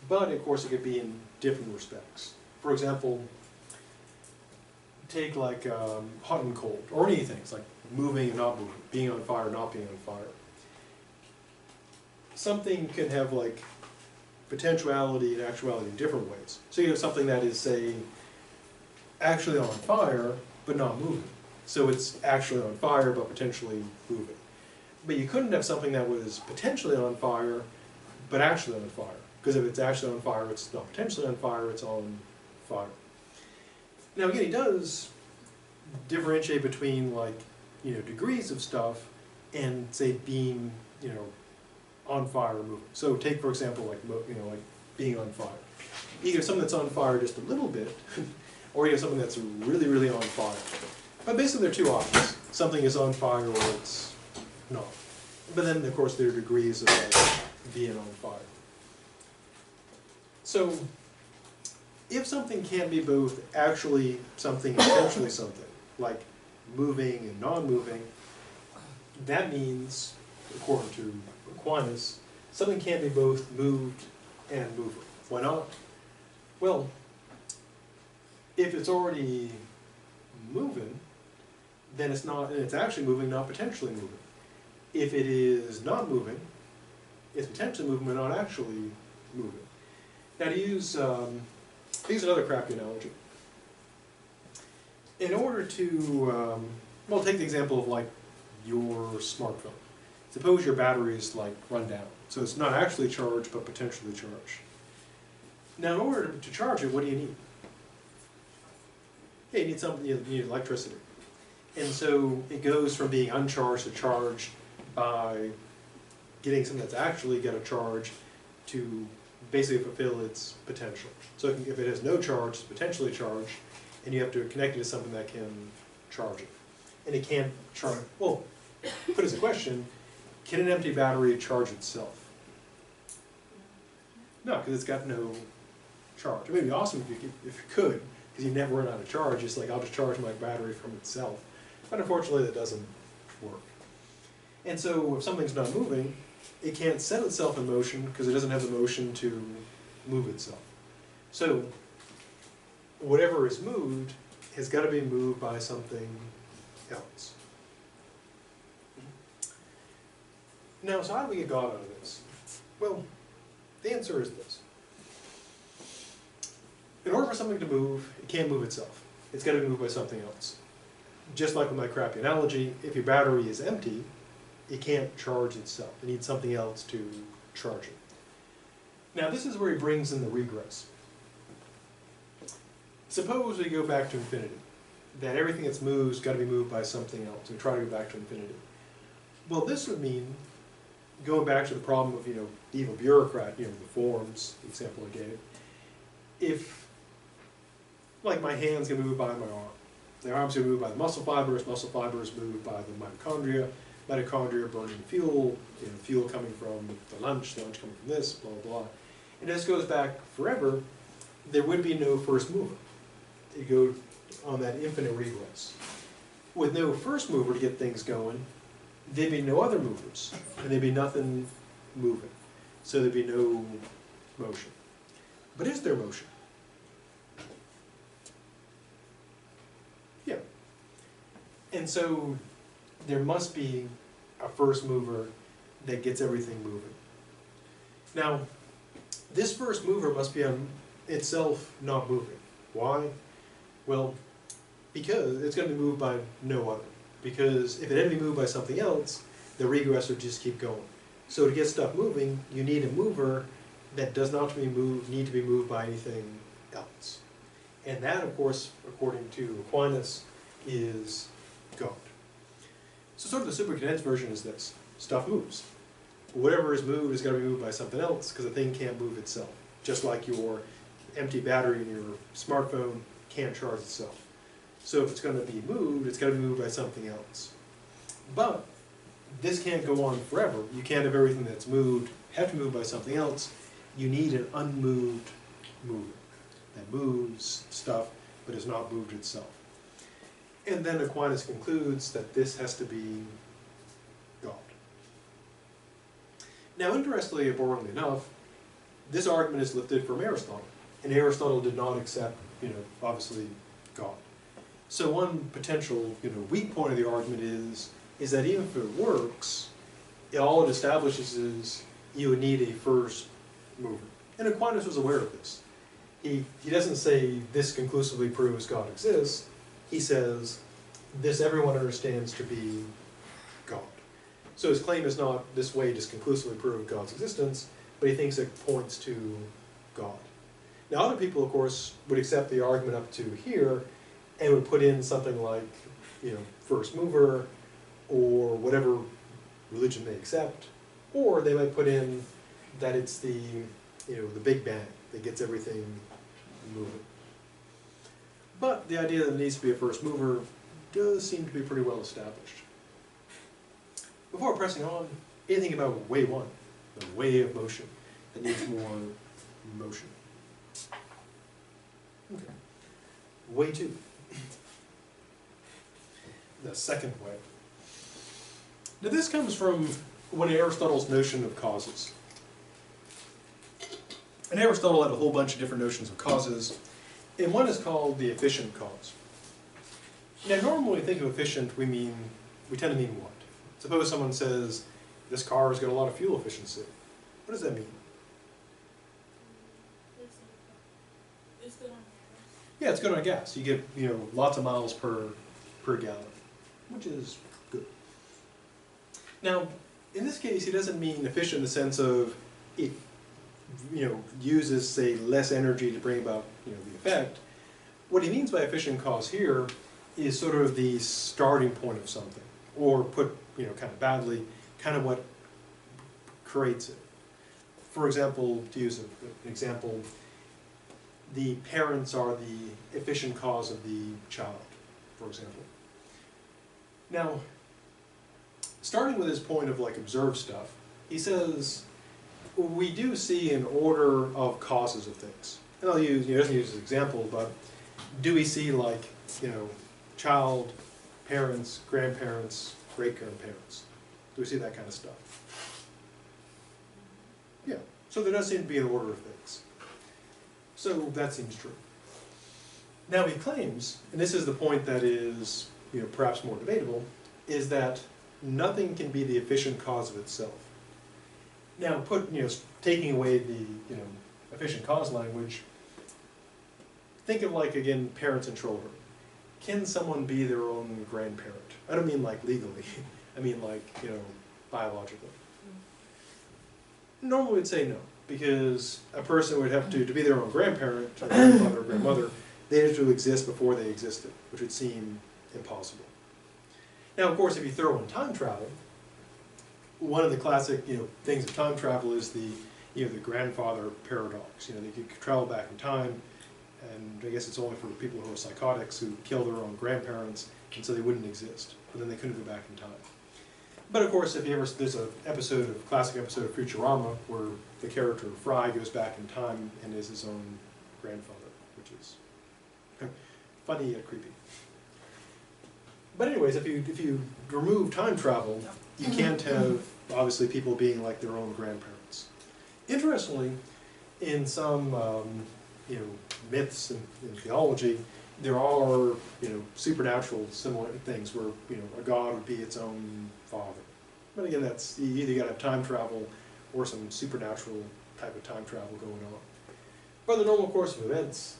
But of course it could be in different respects. For example, take hot and cold, or any things like moving and not moving, being on fire, not being on fire. Something can have potentiality and actuality in different ways. So you have something that is, say, actually on fire, but not moving. So it's actually on fire, but potentially moving. But you couldn't have something that was potentially on fire, but actually on fire. Because if it's actually on fire, it's not potentially on fire, it's on fire. Now again, he does differentiate between degrees of stuff and, say, being, on fire or moving. So take, for example, being on fire. You have something that's on fire just a little bit, or you have something that's really, really on fire. But basically there are two options. Something is on fire or it's not. But then, of course, there are degrees of being on fire. So if something can be both actually something and potentially something, like moving and non-moving, that means, according to Aquinas, something can't be both moved and mover. Why not? Well, if it's already moving, then it's not, and it's actually moving, not potentially moving. If it is not moving, it's potentially moving, but not actually moving. Now to use another crappy analogy. In order to, well, take the example of like your smartphone. Suppose your battery is like run down, so it's not actually charged, but potentially charged. Now in order to charge it, what do you need? Yeah, you need something, you need electricity. And so it goes from being uncharged to charged by getting something that's actually got a charge to basically fulfill its potential. So if it has no charge, it's potentially charged, and you have to connect it to something that can charge it. And it can't charge, well, put as a question, can an empty battery charge itself? No, because it's got no charge. It would be awesome if you could, because you never run out of charge. It's like, I'll just charge my battery from itself. But unfortunately, that doesn't work. And so if something's not moving, it can't set itself in motion because it doesn't have the motion to move itself. So whatever is moved has got to be moved by something else. Now, so how do we get God out of this? Well, the answer is this. In order for something to move, it can't move itself. It's got to be moved by something else. Just like with my crappy analogy, if your battery is empty, it can't charge itself. It needs something else to charge it. Now this is where he brings in the regress. Suppose we go back to infinity, that everything that's moved has got to be moved by something else. We try to go back to infinity. Well, this would mean going back to the problem of, the evil bureaucrat, the forms, the example I gave. If, like, my hand's going to move by my arm, the arm's going to move by the muscle fibers moved by the mitochondria burning fuel, fuel coming from the lunch coming from this, blah, blah, blah. And this goes back forever, there would be no first mover. It goes on that infinite regress. With no first mover to get things going, there'd be no other movers, and there'd be nothing moving. So there'd be no motion. But is there motion? Yeah. And so there must be a first mover that gets everything moving. Now, this first mover must be on itself not moving. Why? Well, because it's going to be moved by no other. Because if it had to be moved by something else, the regress would just keep going. So to get stuff moving, you need a mover that does not need to be moved by anything else. And that, of course, according to Aquinas, is God. So sort of the super condensed version is this. Stuff moves. Whatever is moved is going to be moved by something else because the thing can't move itself. Just like your empty battery in your smartphone can't charge itself. So if it's going to be moved, it's got to be moved by something else. But this can't go on forever. You can't have everything that's moved have to move by something else. You need an unmoved mover that moves stuff but is not moved itself. And then Aquinas concludes that this has to be God. Now, interestingly, abhorrently enough, this argument is lifted from Aristotle. And Aristotle did not accept, obviously, God. So one potential, weak point of the argument is that even if it works, all it establishes is you would need a first mover. And Aquinas was aware of this. He doesn't say this conclusively proves God exists. He says this everyone understands to be God. So his claim is not this way just conclusively prove God's existence, but he thinks it points to God. Now other people, of course, would accept the argument up to here and would put in something like, first mover, or whatever religion they accept, or they might put in that it's the Big Bang that gets everything moving. But the idea that there needs to be a first mover does seem to be pretty well established. Before pressing on, anything about way one, the way of motion, that needs more motion. Okay. Way two. The second way. Now this comes from one of Aristotle's notion of causes. And Aristotle had a whole bunch of different notions of causes, and one is called the efficient cause. Now normally when we think of efficient, we tend to mean what? Suppose someone says, this car has got a lot of fuel efficiency. What does that mean? It's good on gas. Yeah, it's good on gas. You get, lots of miles per gallon, which is good. Now, in this case, he doesn't mean efficient in the sense of it, uses, say, less energy to bring about, the effect. What he means by efficient cause here is sort of the starting point of something, or put, kind of badly, kind of what creates it. For example, to use an example, the parents are the efficient cause of the child, for example. Now, starting with his point of like observed stuff, he says, we do see an order of causes of things. And I'll use, he doesn't use an example, but do we see like, child, parents, grandparents, great-grandparents? Do we see that kind of stuff? Yeah, so there does seem to be an order of things. So that seems true. Now he claims, and this is the point that is, perhaps more debatable, is that nothing can be the efficient cause of itself. Now, taking away the, efficient cause language, think of like, again, parents and children. Can someone be their own grandparent? I don't mean like legally, I mean like, biologically. Normally we'd say no, because a person would have to be their own grandparent, or grandfather or grandmother, they'd have to exist before they existed, which would seem impossible. Now, of course, if you throw in time travel, one of the classic, things of time travel is the, the grandfather paradox. They could travel back in time, and I guess it's only for people who are psychotics who kill their own grandparents, and so they wouldn't exist. But then they couldn't go back in time. But of course, there's an classic episode of Futurama where the character Fry goes back in time and is his own grandfather, which is funny yet creepy. But anyways, if you remove time travel, you can't have, obviously, people being like their own grandparents. Interestingly, in some, myths and theology, there are, supernatural similar things where, a god would be its own father. But again, that's, you either gotta have time travel or some supernatural type of time travel going on. But in the normal course of events,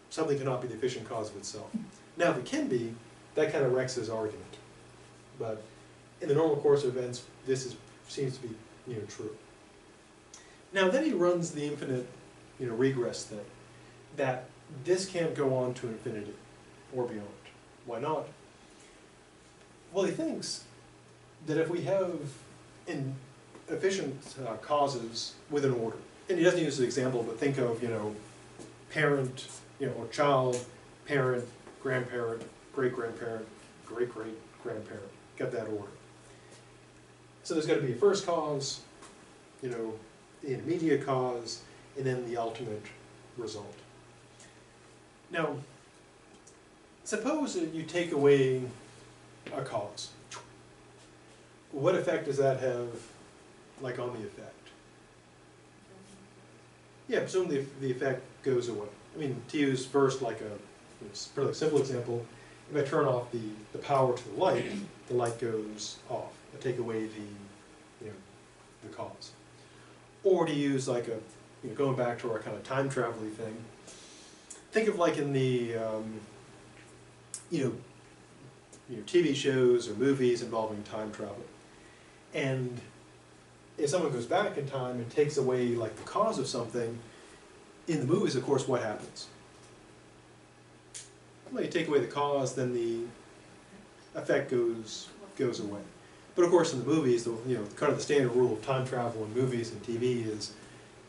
something cannot be the efficient cause of itself. Now, if it can be, that kind of wrecks his argument. But in the normal course of events, this seems to be, true. Now, then he runs the infinite, regress thing, that this can't go on to infinity or beyond. Why not? Well, he thinks that if we have efficient causes with an order, and he doesn't use the example, but think of, parent, or child, parent, grandparent, great-grandparent, great-great-grandparent. Get that order. So there's got to be a first cause, the intermediate cause, and then the ultimate result. Now, suppose that you take away a cause. What effect does that have, like, on the effect? Yeah, presumably the effect goes away. I mean, to use first like a fairly simple example, if I turn off the power to the light goes off. I take away the cause. Or to use like a, going back to our kind of time travel-y thing, think of like in the, TV shows or movies involving time travel. And if someone goes back in time and takes away like the cause of something, in the movies, of course, what happens? Well, you take away the cause, then the effect goes away. But of course, in the movies, kind of the standard rule of time travel in movies and TV is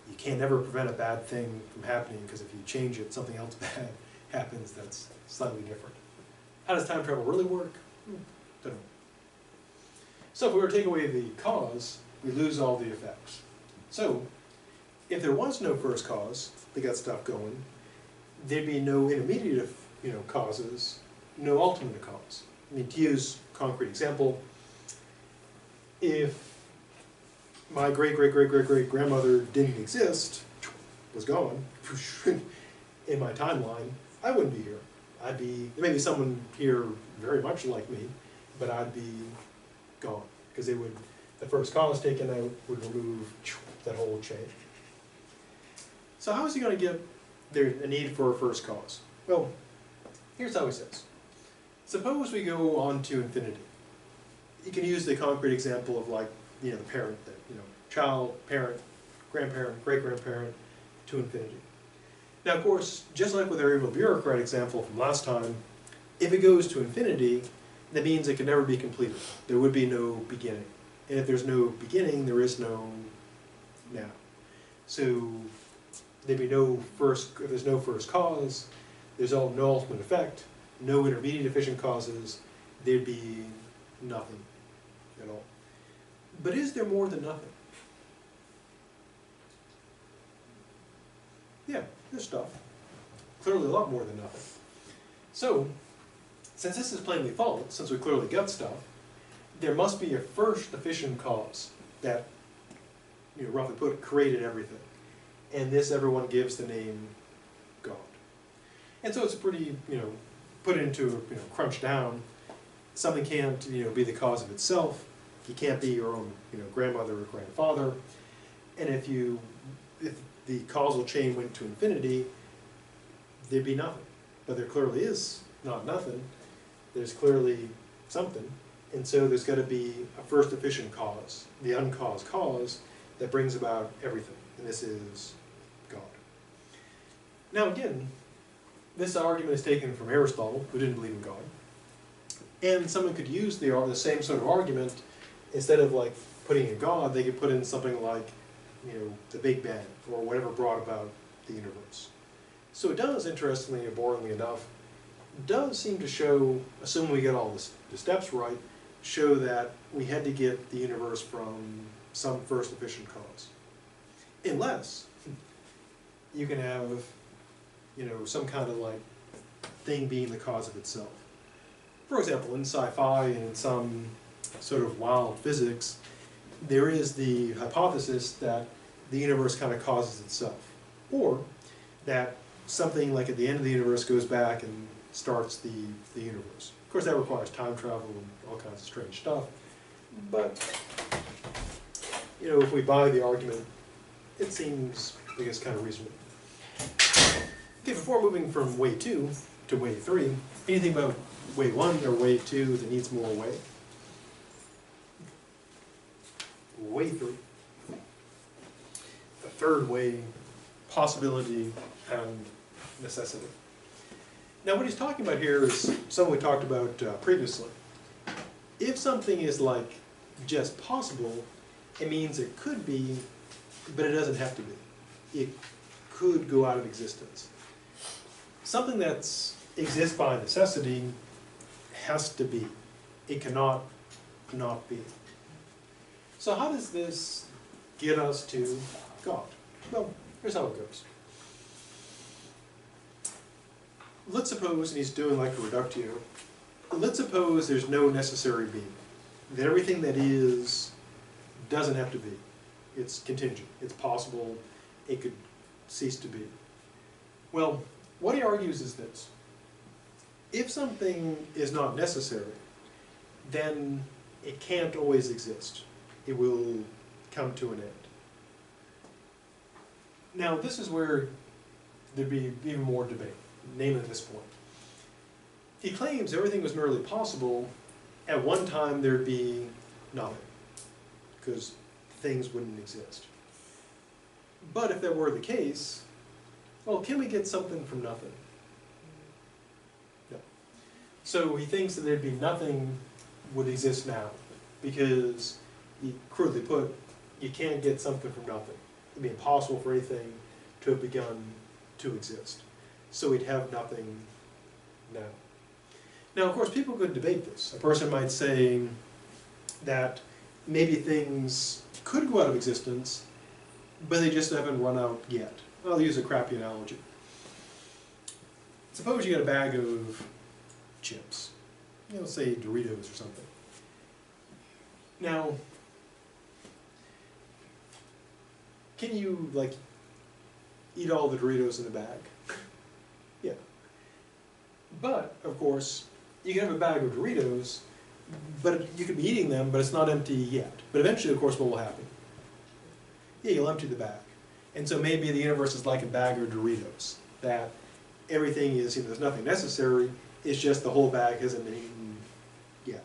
you can't ever prevent a bad thing from happening, because if you change it, something else bad happens that's slightly different. How does time travel really work? Don't know. So if we were to take away the cause, we lose all the effects. So if there was no first cause that got stuff going, there'd be no intermediate, causes, no ultimate cause. I mean, to use a concrete example, if my great-great-great-great-great-grandmother didn't exist, was gone, in my timeline, I wouldn't be here. There may be someone here very much like me, but I'd be gone, because the first cause taken out would remove that whole chain. So how is he going to get a need for a first cause? Well, here's how he says. Suppose we go on to infinity. You can use the concrete example of the parent thing, child, parent, grandparent, great-grandparent, to infinity. Now, of course, just like with our evil bureaucrat example from last time, if it goes to infinity, that means it can never be completed. There would be no beginning. And if there's no beginning, there is no now. So there'd be if there's no first cause, there's no ultimate effect, no intermediate efficient causes, there'd be nothing at all. But is there more than nothing? Yeah, there's stuff. Clearly a lot more than nothing. So, since this is plainly false, since we clearly got stuff, there must be a first efficient cause that, roughly put, created everything. And this everyone gives the name God. And so it's pretty, put into, crunch down. Something can't, be the cause of itself. You can't be your own, grandmother or grandfather. And if the causal chain went to infinity, there'd be nothing. But there clearly is not nothing. There's clearly something. And so there's got to be a first efficient cause, the uncaused cause, that brings about everything. And this is God. Now again, this argument is taken from Aristotle, who didn't believe in God. And someone could use the same sort of argument, instead of putting in God, they could put in something like, the Big Bang, or whatever brought about the universe. So it does, interestingly and boringly enough, does seem to show, assuming we get all the steps right, show that we had to get the universe from some first efficient cause. Unless you can have, some kind of thing being the cause of itself. For example, in sci-fi and in some sort of wild physics, there is the hypothesis that the universe kind of causes itself. Or that something at the end of the universe goes back and starts the universe. Of course, that requires time travel and all kinds of strange stuff. But, if we buy the argument, it seems, I guess, kind of reasonable. Okay, before moving from way 2 to way 3, anything about way 1 or way 2 that needs more way? Way 3. The third way, possibility and necessity. Now what he's talking about here is something we talked about previously. If something is just possible, it means it could be, but it doesn't have to be. It could go out of existence. Something that exists by necessity has to be. It cannot not be. So how does this get us to God? Well, here's how it goes. Let's suppose, and he's doing a reductio, let's suppose there's no necessary being. That everything that is doesn't have to be. It's contingent. It's possible. It could cease to be. Well, what he argues is this. If something is not necessary, then it can't always exist. It will come to an end. Now, this is where there'd be even more debate, namely at this point. He claims everything was merely possible. At one time, there'd be nothing, because things wouldn't exist. But if that were the case, well, can we get something from nothing? No. So he thinks that there'd be nothing would exist now, because, crudely put, you can't get something from nothing. It'd be impossible for anything to have begun to exist. So we'd have nothing now. Now, of course, people could debate this. A person might say that maybe things could go out of existence, but they just haven't run out yet. I'll use a crappy analogy. suppose you get a bag of chips, you know, say Doritos or something. Now, can you, like, eat all the Doritos in the bag? Yeah. But, of course, you can have a bag of Doritos, but you could be eating them, but it's not empty yet. But eventually, of course, what will happen? Yeah, you'll empty the bag. And so maybe the universe is like a bag of Doritos, that everything is, you know, there's nothing necessary, it's just the whole bag hasn't been eaten yet.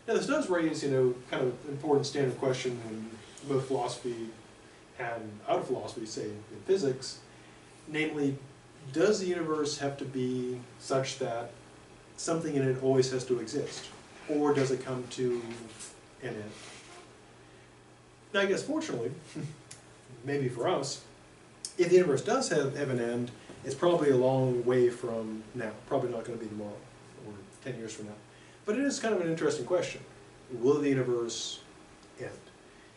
Now this does raise, you know, kind of an important standard question in both philosophy and out of philosophy, say in physics, namely, does the universe have to be such that something in it always has to exist? Or does it come to an end? Now I guess fortunately, maybe for us, if the universe does have an end, it's probably a long way from now. Probably not going to be tomorrow or 10 years from now. But it is kind of an interesting question. Will the universe end?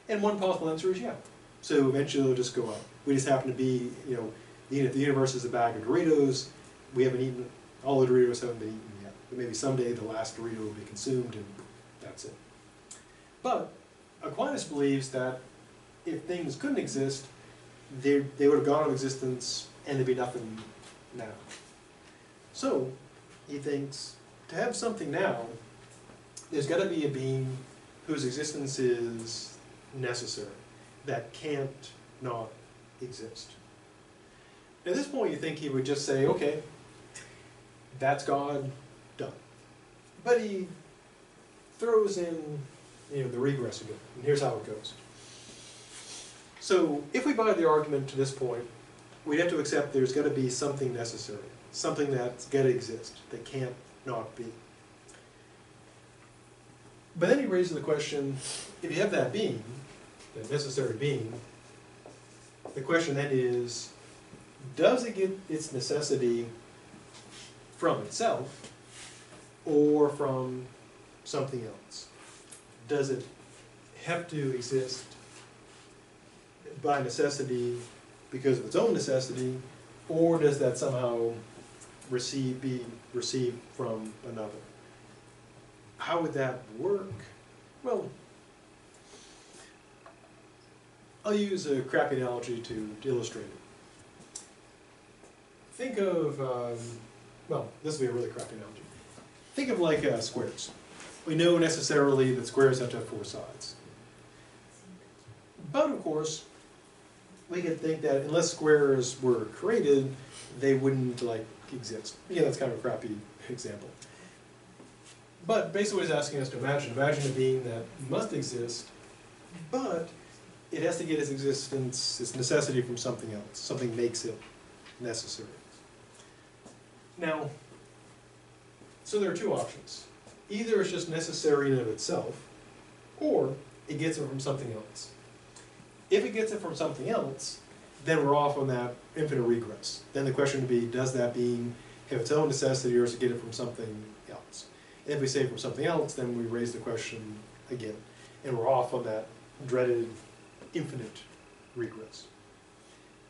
And one possible answer is yeah. So eventually it'll just go up. We just happen to be, you know, if the universe is a bag of Doritos, we haven't eaten, all the Doritos haven't been eaten yet. But maybe someday the last Dorito will be consumed and that's it. But Aquinas believes that if things couldn't exist, they would have gone out of existence and there'd be nothing now. So he thinks to have something now, there's got to be a being whose existence is necessary, that can't not exist. At this point you think he would just say, okay, that's God, done. But he throws in, you know, the regress again, and here's how it goes. So if we buy the argument to this point, we'd have to accept there's got to be something necessary, something that's got to exist, that can't not be. But then he raises the question, if you have that being, that necessary being, the question then is, does it get its necessity from itself or from something else? Does it have to exist by necessity because of its own necessity, or does that somehow be received from another? How would that work? Well, I'll use a crappy analogy to illustrate it. Think of, well, this will be a really crappy analogy. Think of like squares. We know necessarily that squares have to have 4 sides. But of course, we could think that unless squares were created, they wouldn't like exist. Yeah, that's kind of a crappy example. But basically what he's asking us to imagine a being that must exist, but it has to get its existence, its necessity from something else. Something makes it necessary. Now, so there are 2 options. Either it's just necessary in and of itself, or it gets it from something else. If it gets it from something else, then we're off on that infinite regress. Then the question would be, does that being have its own necessity, or does it get it from something else? And if we say from something else, then we raise the question again. And we're off on that dreaded infinite regress.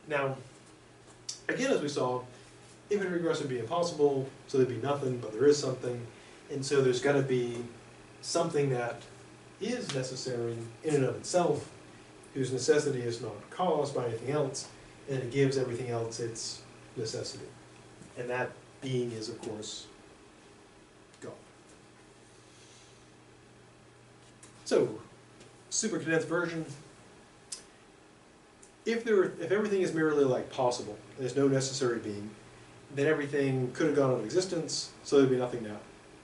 Now, again, as we saw, infinite regress would be impossible, so there'd be nothing, but there is something. And so there's got to be something that is necessary in and of itself, whose necessity is not caused by anything else, and it gives everything else its necessity. And that being is, of course, God. So, super condensed version. If everything is merely like possible, and there's no necessary being, then everything could have gone out of existence, so there'd be nothing now.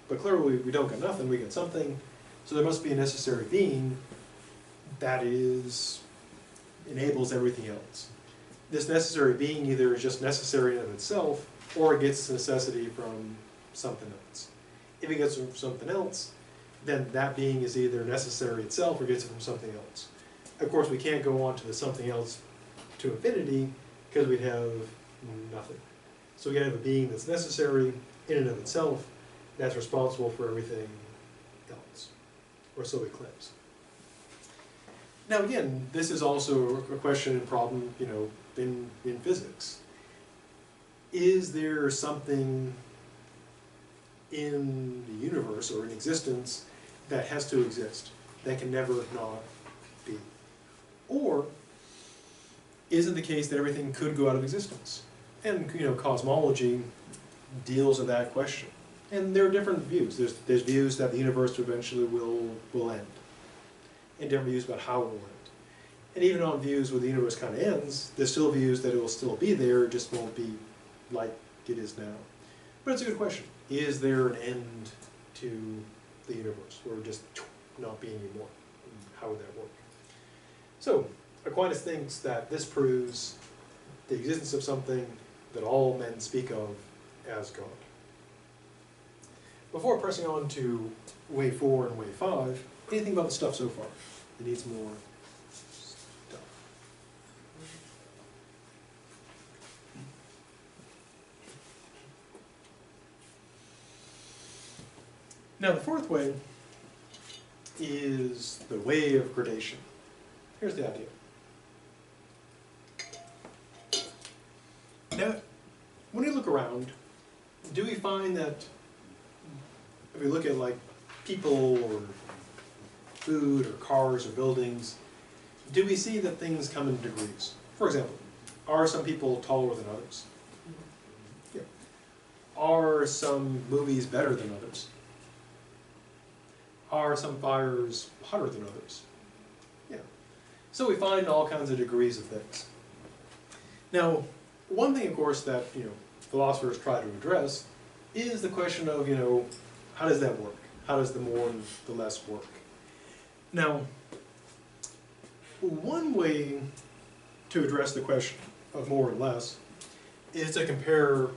But clearly we don't get nothing, we get something, so there must be a necessary being that enables everything else. This necessary being either is just necessary in and of itself, or it gets its necessity from something else. If it gets it from something else, then that being is either necessary itself or gets it from something else. Of course, we can't go on to the something else to infinity, because we'd have nothing. So we gotta have a being that's necessary in and of itself, that's responsible for everything else, or so it claims. Now again, this is also a question and problem, you know, in physics. is there something in the universe or in existence that has to exist, that can never not be? Or is it the case that everything could go out of existence? And cosmology deals with that question. And there are different views. There's views that the universe eventually will end, and different views about how it will end. And even on views where the universe kind of ends, there's still views that it will still be there, it just won't be like it is now. But it's a good question. Is there an end to the universe, or just not be anymore? How would that work? So, Aquinas thinks that this proves the existence of something that all men speak of as God. Before pressing on to way 4 and way 5, anything about the stuff so far? It needs more stuff. Now the 4th way is the way of gradation. Here's the idea. Now, when you look around, do we find that if we look at like people or food or cars or buildings, do we see that things come in degrees? For example, are some people taller than others? Yeah. Are some movies better than others? Are some fires hotter than others? Yeah. So we find all kinds of degrees of things. Now, one thing, of course, that philosophers try to address is the question of how does that work? How does the more and the less work? Now, one way to address the question of more and less is to compare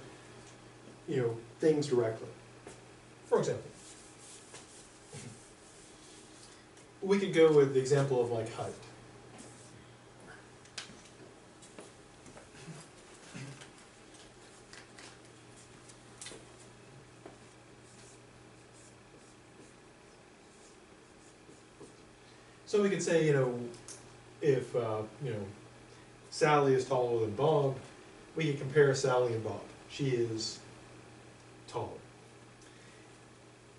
things directly. For example, we could go with the example of like height. So we could say, if Sally is taller than Bob, we could compare Sally and Bob. She is taller.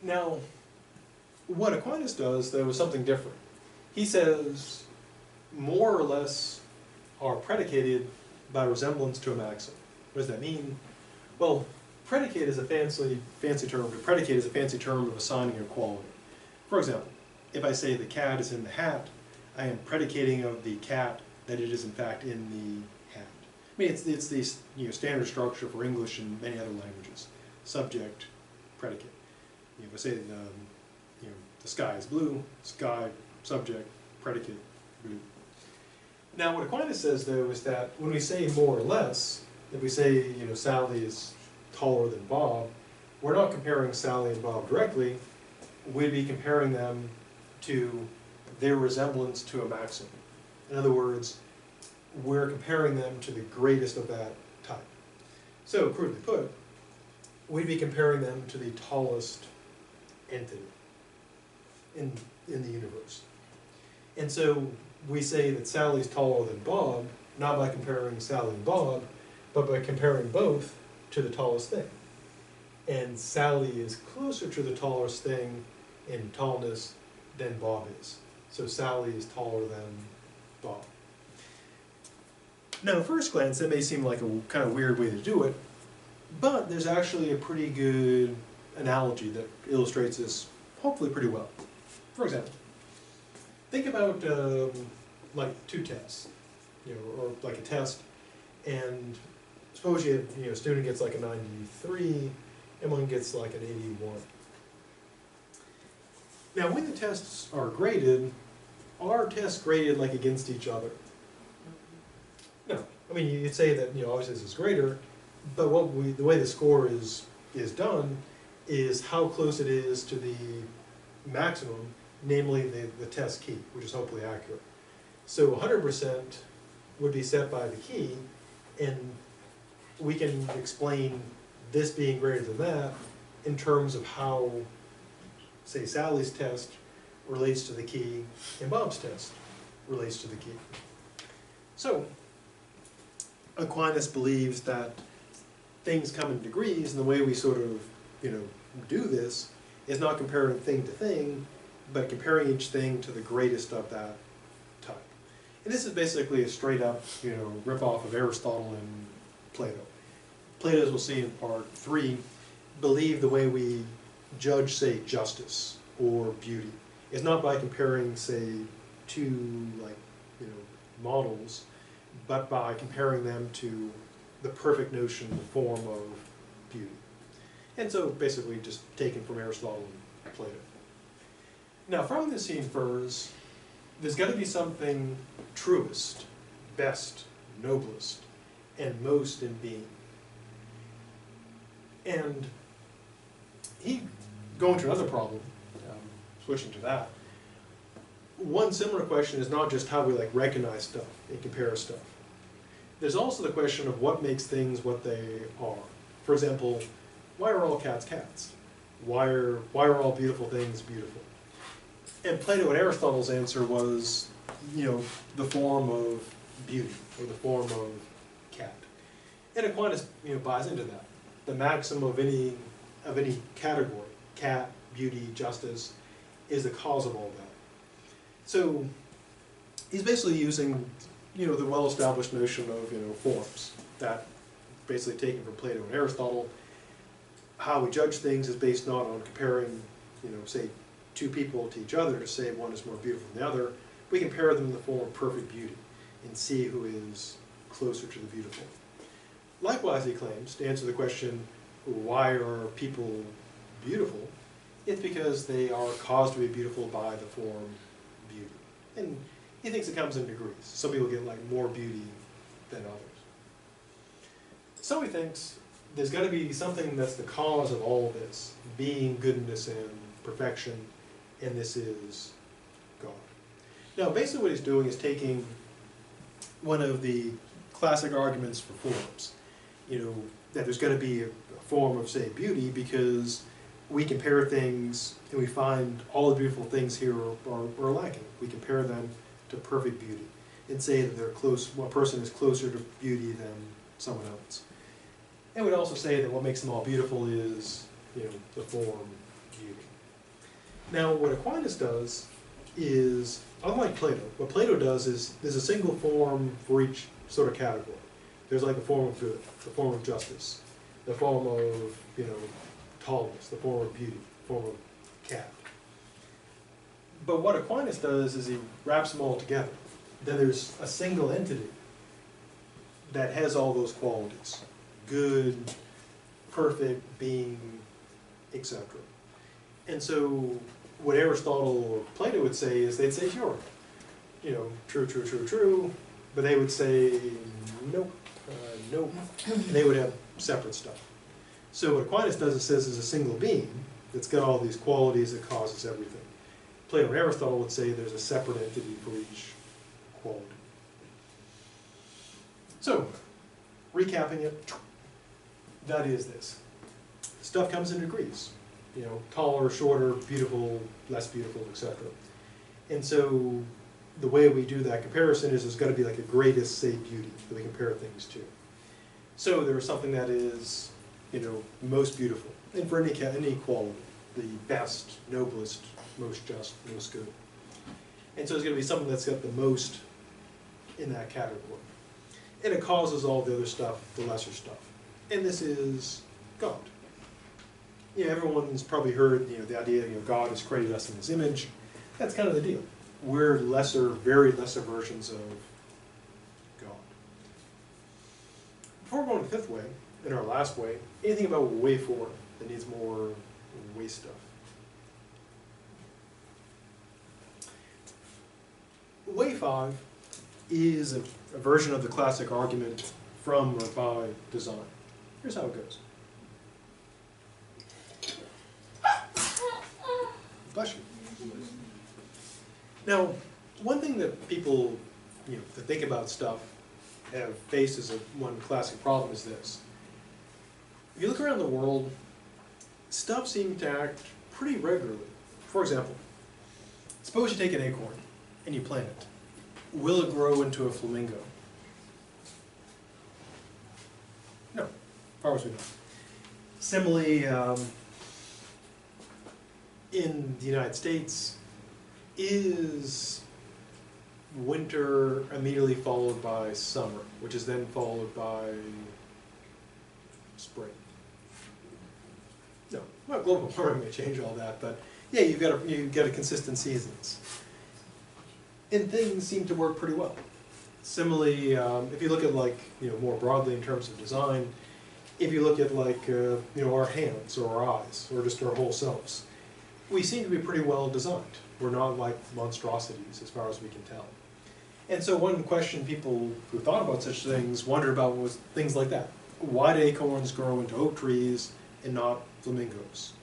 Now, what Aquinas does, though, is something different. He says more or less are predicated by resemblance to a maxim. What does that mean? Well, predicate is a fancy term. To predicate is a fancy term of assigning a quality. For example, if I say the cat is in the hat, I am predicating of the cat that it is in fact in the hat. I mean, it's the standard structure for English and many other languages. Subject, predicate. If I say the sky is blue, sky, subject, predicate, blue. Now, what Aquinas says, though, is that when we say more or less, if we say Sally is taller than Bob, we're not comparing Sally and Bob directly. We'd be comparing them to their resemblance to a maxim. In other words, we're comparing them to the greatest of that type. So, crudely put, we'd be comparing them to the tallest entity in the universe. And so we say that Sally's taller than Bob, not by comparing Sally and Bob, but by comparing both to the tallest thing. And Sally is closer to the tallest thing in tallness than Bob is. So Sally is taller than Bob. Now, at first glance, that may seem like a kind of weird way to do it, but there's actually a pretty good analogy that illustrates this hopefully pretty well. For example, think about like two tests, or like a test, and suppose you have, a student gets like a 93 and one gets like an 81. Now, when the tests are graded, are tests graded like against each other? No. I mean, you'd say that obviously this is greater, but the way the score is done is how close it is to the maximum, namely the test key, which is hopefully accurate. So 100% would be set by the key, and we can explain this being greater than that in terms of how, say, Sally's test relates to the key and Bob's test relates to the key. So Aquinas believes that things come in degrees, and the way we sort of, do this is not comparing thing to thing, but comparing each thing to the greatest of that type. And this is basically a straight up, rip-off of Aristotle and Plato. Plato, as we'll see in part 3, believe the way we judge, say, justice or beauty is not by comparing, say, two, models, but by comparing them to the perfect notion, the form of beauty. And so basically just taken from Aristotle and Plato. Now from this he infers there's got to be something truest, best, noblest, and most in being. And he, going to another problem, switching to that, one similar question is not just how we recognize stuff and compare stuff. There's also the question of what makes things what they are. For example, why are all cats cats? Why are all beautiful things beautiful? And Plato and Aristotle's answer was, the form of beauty, or the form of cat. And Aquinas, buys into that. The maxim of any category, cat, beauty, justice, is the cause of all that. So he's basically using, the well-established notion of, forms, that basically taken from Plato and Aristotle. How we judge things is based not on comparing, say, two people to each other to say one is more beautiful than the other. We compare them in the form of perfect beauty and see who is closer to the beautiful. Likewise, he claims, to answer the question, why are people beautiful? It's because they are caused to be beautiful by the form beauty. And he thinks it comes in degrees. Some people get more beauty than others. So he thinks there's got to be something that's the cause of all this, being, goodness, and perfection, and this is God. Now, basically what he's doing is taking one of the classic arguments for forms, that there's got to be a form of, say, beauty, because we compare things and we find all the beautiful things here are lacking. We compare them to perfect beauty and say that they're close, one person is closer to beauty than someone else. And we'd also say that what makes them all beautiful is, the form beauty. Now, what Aquinas does is, unlike Plato, what Plato does is there's a single form for each sort of category. There's a form of good, the form of justice, the form of, tallness, the form of beauty, the form of cat. But what Aquinas does is he wraps them all together. Then there's a single entity that has all those qualities. Good, perfect, being, etc. And so what Aristotle or Plato would say is they'd say, sure, true, but they would say, nope, nope, and they would have separate stuff. So what Aquinas does is says there's a single being that's got all these qualities that causes everything. Plato and Aristotle would say there's a separate entity for each quality. So, recapping it, that is this. Stuff comes in degrees. Taller, shorter, beautiful, less beautiful, etc. And so the way we do that comparison is there's got to be a greatest, say, beauty that we compare things to. So there's something that is, most beautiful. And for any quality, the best, noblest, most just, most good. And so there's going to be something that's got the most in that category. And it causes all the other stuff, the lesser stuff. And this is God. Everyone's probably heard, the idea, God has created us in His image. That's kind of the deal. We're lesser, very lesser versions of God. Before going to the fifth way, in our last way, anything about way 4 that needs more way stuff? Way 5 is a version of the classic argument from or by design. Here's how it goes. Bless you. Now, one thing that people, that think about stuff have faced as one classic problem is this. If you look around the world, stuff seems to act pretty regularly. For example, suppose you take an acorn and you plant it. Will it grow into a flamingo? No, far as we know. Similarly, in the United States, is winter immediately followed by summer, which is then followed by spring? No, well, global warming may change all that, but yeah, you've got a consistent seasons. And things seem to work pretty well. Similarly, if you look at more broadly in terms of design, if you look at our hands or our eyes or just our whole selves, we seem to be pretty well designed. We're not like monstrosities as far as we can tell. And so one question people who thought about such things wondered about was things like that. Why do acorns grow into oak trees and not flamingos?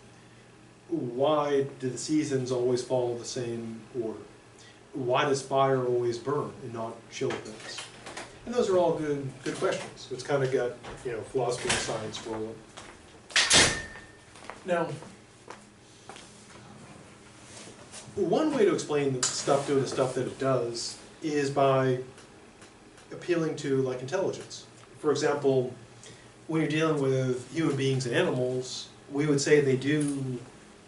Why do the seasons always follow the same order? Why does fire always burn and not chill things? And those are all good questions. It's kind of got philosophy and science rolling. Now, one way to explain the stuff doing the stuff that it does is by appealing to intelligence. For example, when you're dealing with human beings and animals, we would say they do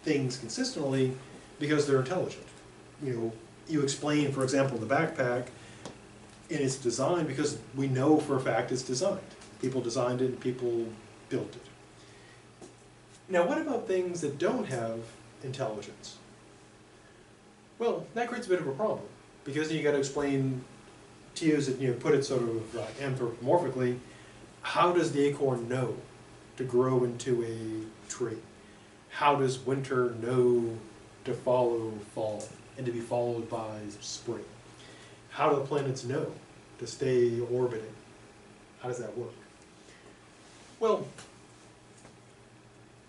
things consistently because they're intelligent. You explain, for example, the backpack in its design because we know for a fact it's designed. People designed it, people built it. Now, what about things that don't have intelligence? Well, that creates a bit of a problem because you got to explain, to use it, put it sort of anthropomorphically, how does the acorn know to grow into a tree? How does winter know to follow fall and to be followed by spring? How do the planets know to stay orbiting? How does that work? Well,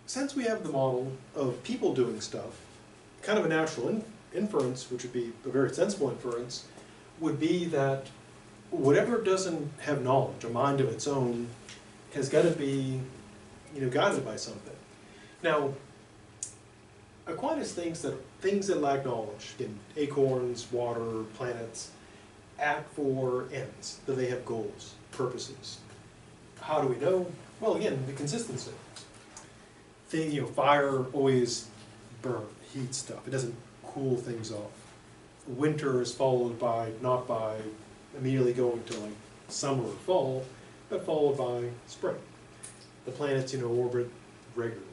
since we have the model of people doing stuff, kind of a natural inference, which would be a very sensible inference, would be that whatever doesn't have knowledge, a mind of its own, has got to be guided by something. Now, Aquinas thinks that things that lack knowledge, again, acorns, water, planets, act for ends, that they have goals, purposes. How do we know? Well, again, the consistency. Fire always heats stuff. It doesn't cool things off. Winter is followed by, not by immediately going to summer or fall, but followed by spring. The planets, orbit regularly.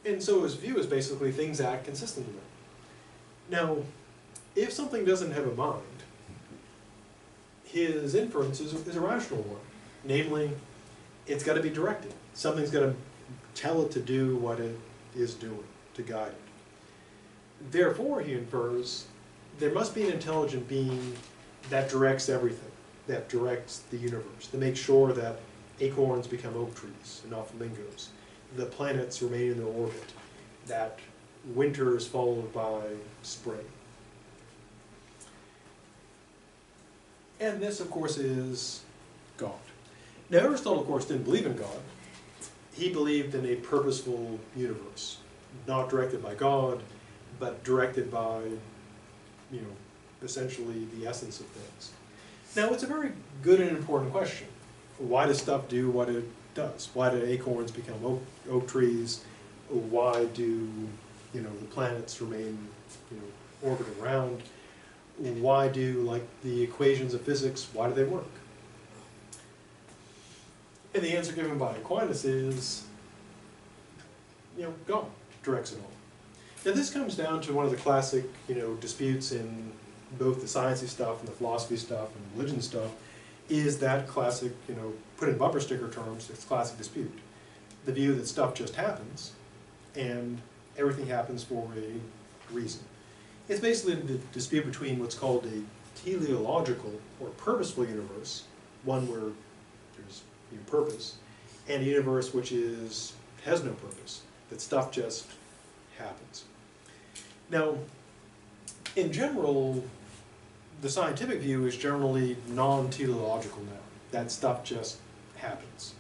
And so his view is basically things act consistently. Now, if something doesn't have a mind, his inference is a rational one. Namely, it's got to be directed. Something's got to tell it to do what it is doing, to guide it. Therefore, he infers, there must be an intelligent being that directs everything, that directs the universe, to make sure that acorns become oak trees and not flamingos, the planets remain in their orbit, that winter is followed by spring. And this, of course, is God. Now, Aristotle, of course, didn't believe in God. He believed in a purposeful universe, not directed by God, but directed by, essentially the essence of things. Now, it's a very good and important question. Why does stuff do what it does? Why do acorns become oak trees? Why do, the planets remain, orbiting around? Why do, the equations of physics, why do they work? And the answer given by Aquinas is, God directs it all. Now this comes down to one of the classic, disputes in both the sciencey stuff and the philosophy stuff and religion stuff, is that classic, put in bumper sticker terms, it's classic dispute. The view that stuff just happens, and everything happens for a reason. It's basically the dispute between what's called a teleological or purposeful universe, one where there's purpose, and a universe which has no purpose, that stuff just happens. Now, in general, the scientific view is generally non-teleological now, that stuff just happens.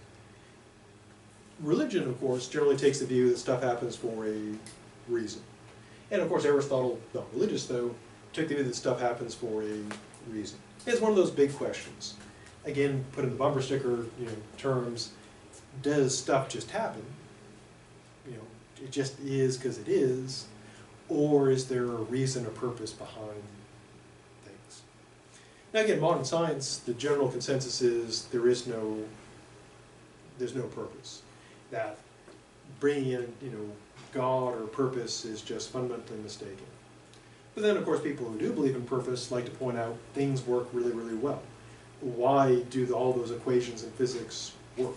Religion, of course, generally takes the view that stuff happens for a reason. And of course Aristotle, not religious though, took the view that stuff happens for a reason. It's one of those big questions. Again, put in the bumper sticker terms, does stuff just happen? You know, it just is because it is, or is there a reason or purpose behind things? Now again, modern science, the general consensus is there's no purpose. That bringing in, you know, God or purpose is just fundamentally mistaken. But then, of course, people who do believe in purpose like to point out things work really, really well. Why do all those equations in physics work?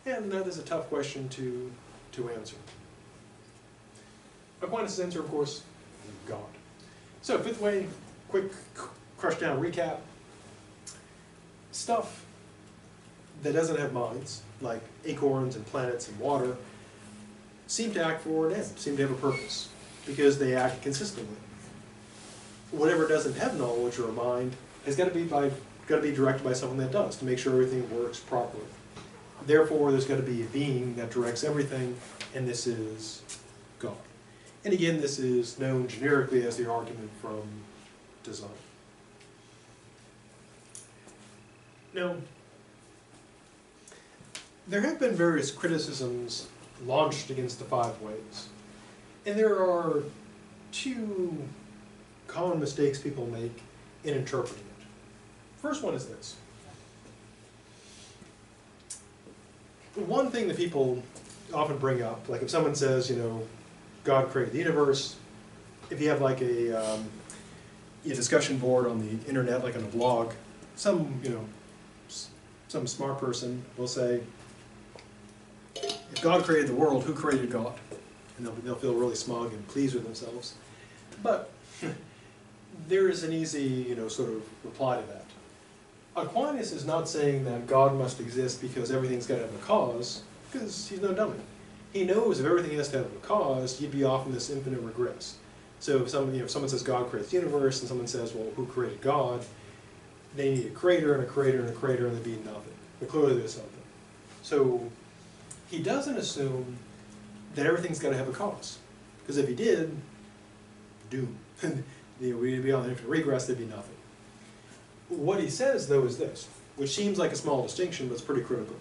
And that is a tough question to answer. Aquinas' answer, of course, God. So, fifth way, quick crush down recap. Stuff that doesn't have minds, like acorns and planets and water, seem to act for an end, seem to have a purpose, because they act consistently. Whatever doesn't have knowledge or a mind has got to be directed by someone that does, to make sure everything works properly. Therefore, there's got to be a being that directs everything, and this is God. And again, this is known generically as the argument from design. Now, there have been various criticisms launched against the Five Ways. And there are two common mistakes people make in interpreting it. First one is this. One thing that people often bring up, like if someone says, you know, God created the universe, if you have like a discussion board on the internet, like on a blog, some smart person will say, if God created the world, who created God? And they'll feel really smug and pleased with themselves. But there is an easy, sort of reply to that. Aquinas is not saying that God must exist because everything's got to have a cause, because he's no dummy. He knows if everything has to have a cause, you'd be off in this infinite regress. So if someone says God creates the universe, and someone says, well, who created God? They need a creator and a creator and a creator, and there'd be nothing. But clearly there's something. So he doesn't assume that everything's got to have a cause. Because if he did, doom. We'd be on the infinite regress, there'd be nothing. What he says, though, is this, which seems like a small distinction, but it's pretty critical.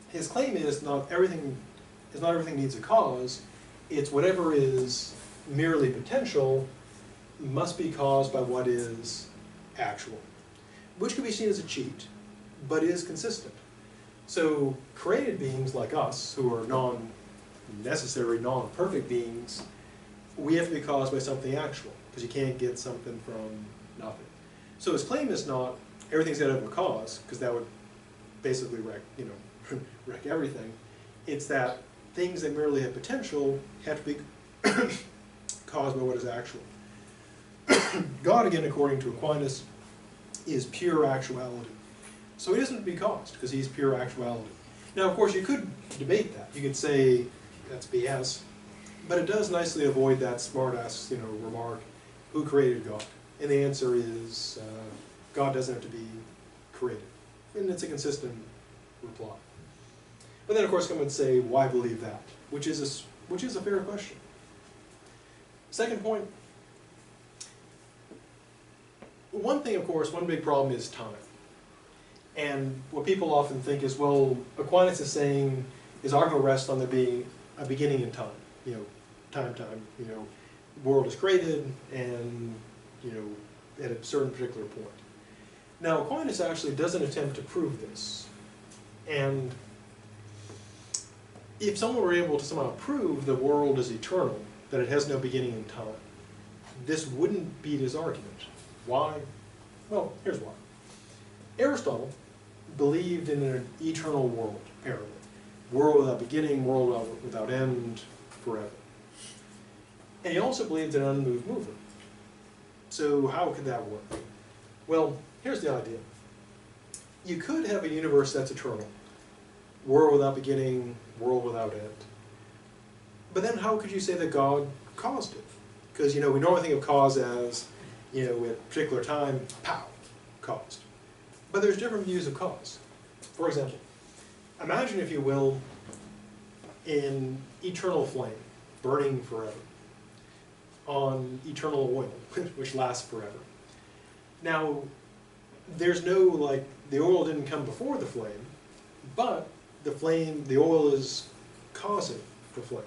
His claim is not everything needs a cause. It's whatever is merely potential must be caused by what is actual, which can be seen as a cheat, but is consistent. So created beings like us, who are non-necessary, non-perfect beings, we have to be caused by something actual, because you can't get something from nothing. So his claim is not everything's got to have a cause, because that would basically wreck, wreck everything. It's that things that merely have potential have to be caused by what is actual. God, again, according to Aquinas, is pure actuality. So he doesn't be caused, because he's pure actuality. Now, of course, you could debate that. You could say that's BS, but it does nicely avoid that smart-ass, remark, who created God? And the answer is, God doesn't have to be created. And it's a consistent reply. But then, of course, someone would say, why believe that? Which is a fair question. Second point, one thing, of course, one big problem is time. And what people often think is, well, Aquinas is saying his argument rests on there being a beginning in time. Time, world is created, and, at a certain particular point. Now, Aquinas actually doesn't attempt to prove this. And if someone were able to somehow prove the world is eternal, that it has no beginning in time, this wouldn't beat his argument. Why? Well, here's why. Aristotle believed in an eternal world, apparently. World without beginning, world without end, forever. And he also believed in an unmoved mover. So how could that work? Well, here's the idea. You could have a universe that's eternal. World without beginning, world without end. But then how could you say that God caused it? Because, we normally think of cause as, at a particular time, pow, caused. But there's different views of cause. For example, imagine, if you will, an eternal flame, burning forever, on eternal oil, which lasts forever. Now, there's no, the oil didn't come before the flame, But the flame, the oil is causing the flame.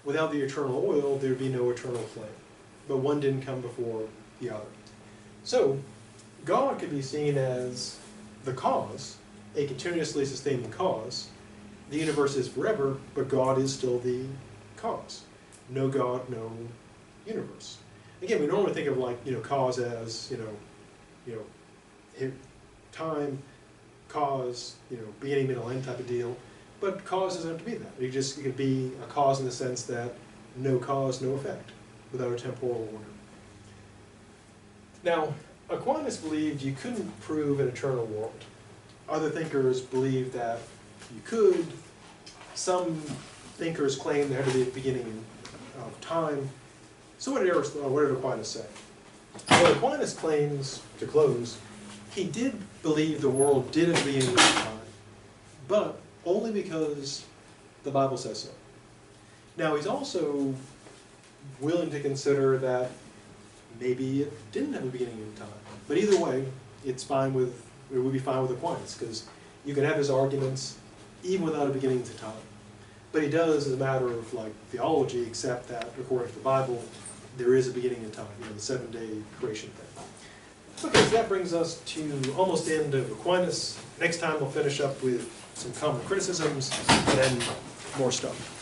Without the eternal oil, there'd be no eternal flame. But one didn't come before the other. So, God could be seen as the cause, a continuously sustaining cause. The universe is forever, but God is still the cause. No God, no universe. Again, we normally think of cause as, time, cause, beginning, middle, end type of deal. But cause doesn't have to be that. It could be a cause in the sense that no cause, no effect, without a temporal order. Now, Aquinas believed you couldn't prove an eternal world. Other thinkers believed that you could. Some thinkers claim there had to be a beginning of time. So what did Aquinas say? Well, Aquinas claims, to close, he did believe the world did at the beginning of time, but only because the Bible says so. Now, he's also willing to consider that maybe it didn't have a beginning in time. But either way, it would be fine with Aquinas, because you can have his arguments even without a beginning to time. But he does, as a matter of theology, accept that, according to the Bible, there is a beginning in time, the 7-day creation thing. Okay, so that brings us to almost the end of Aquinas. Next time we'll finish up with some common criticisms and then more stuff.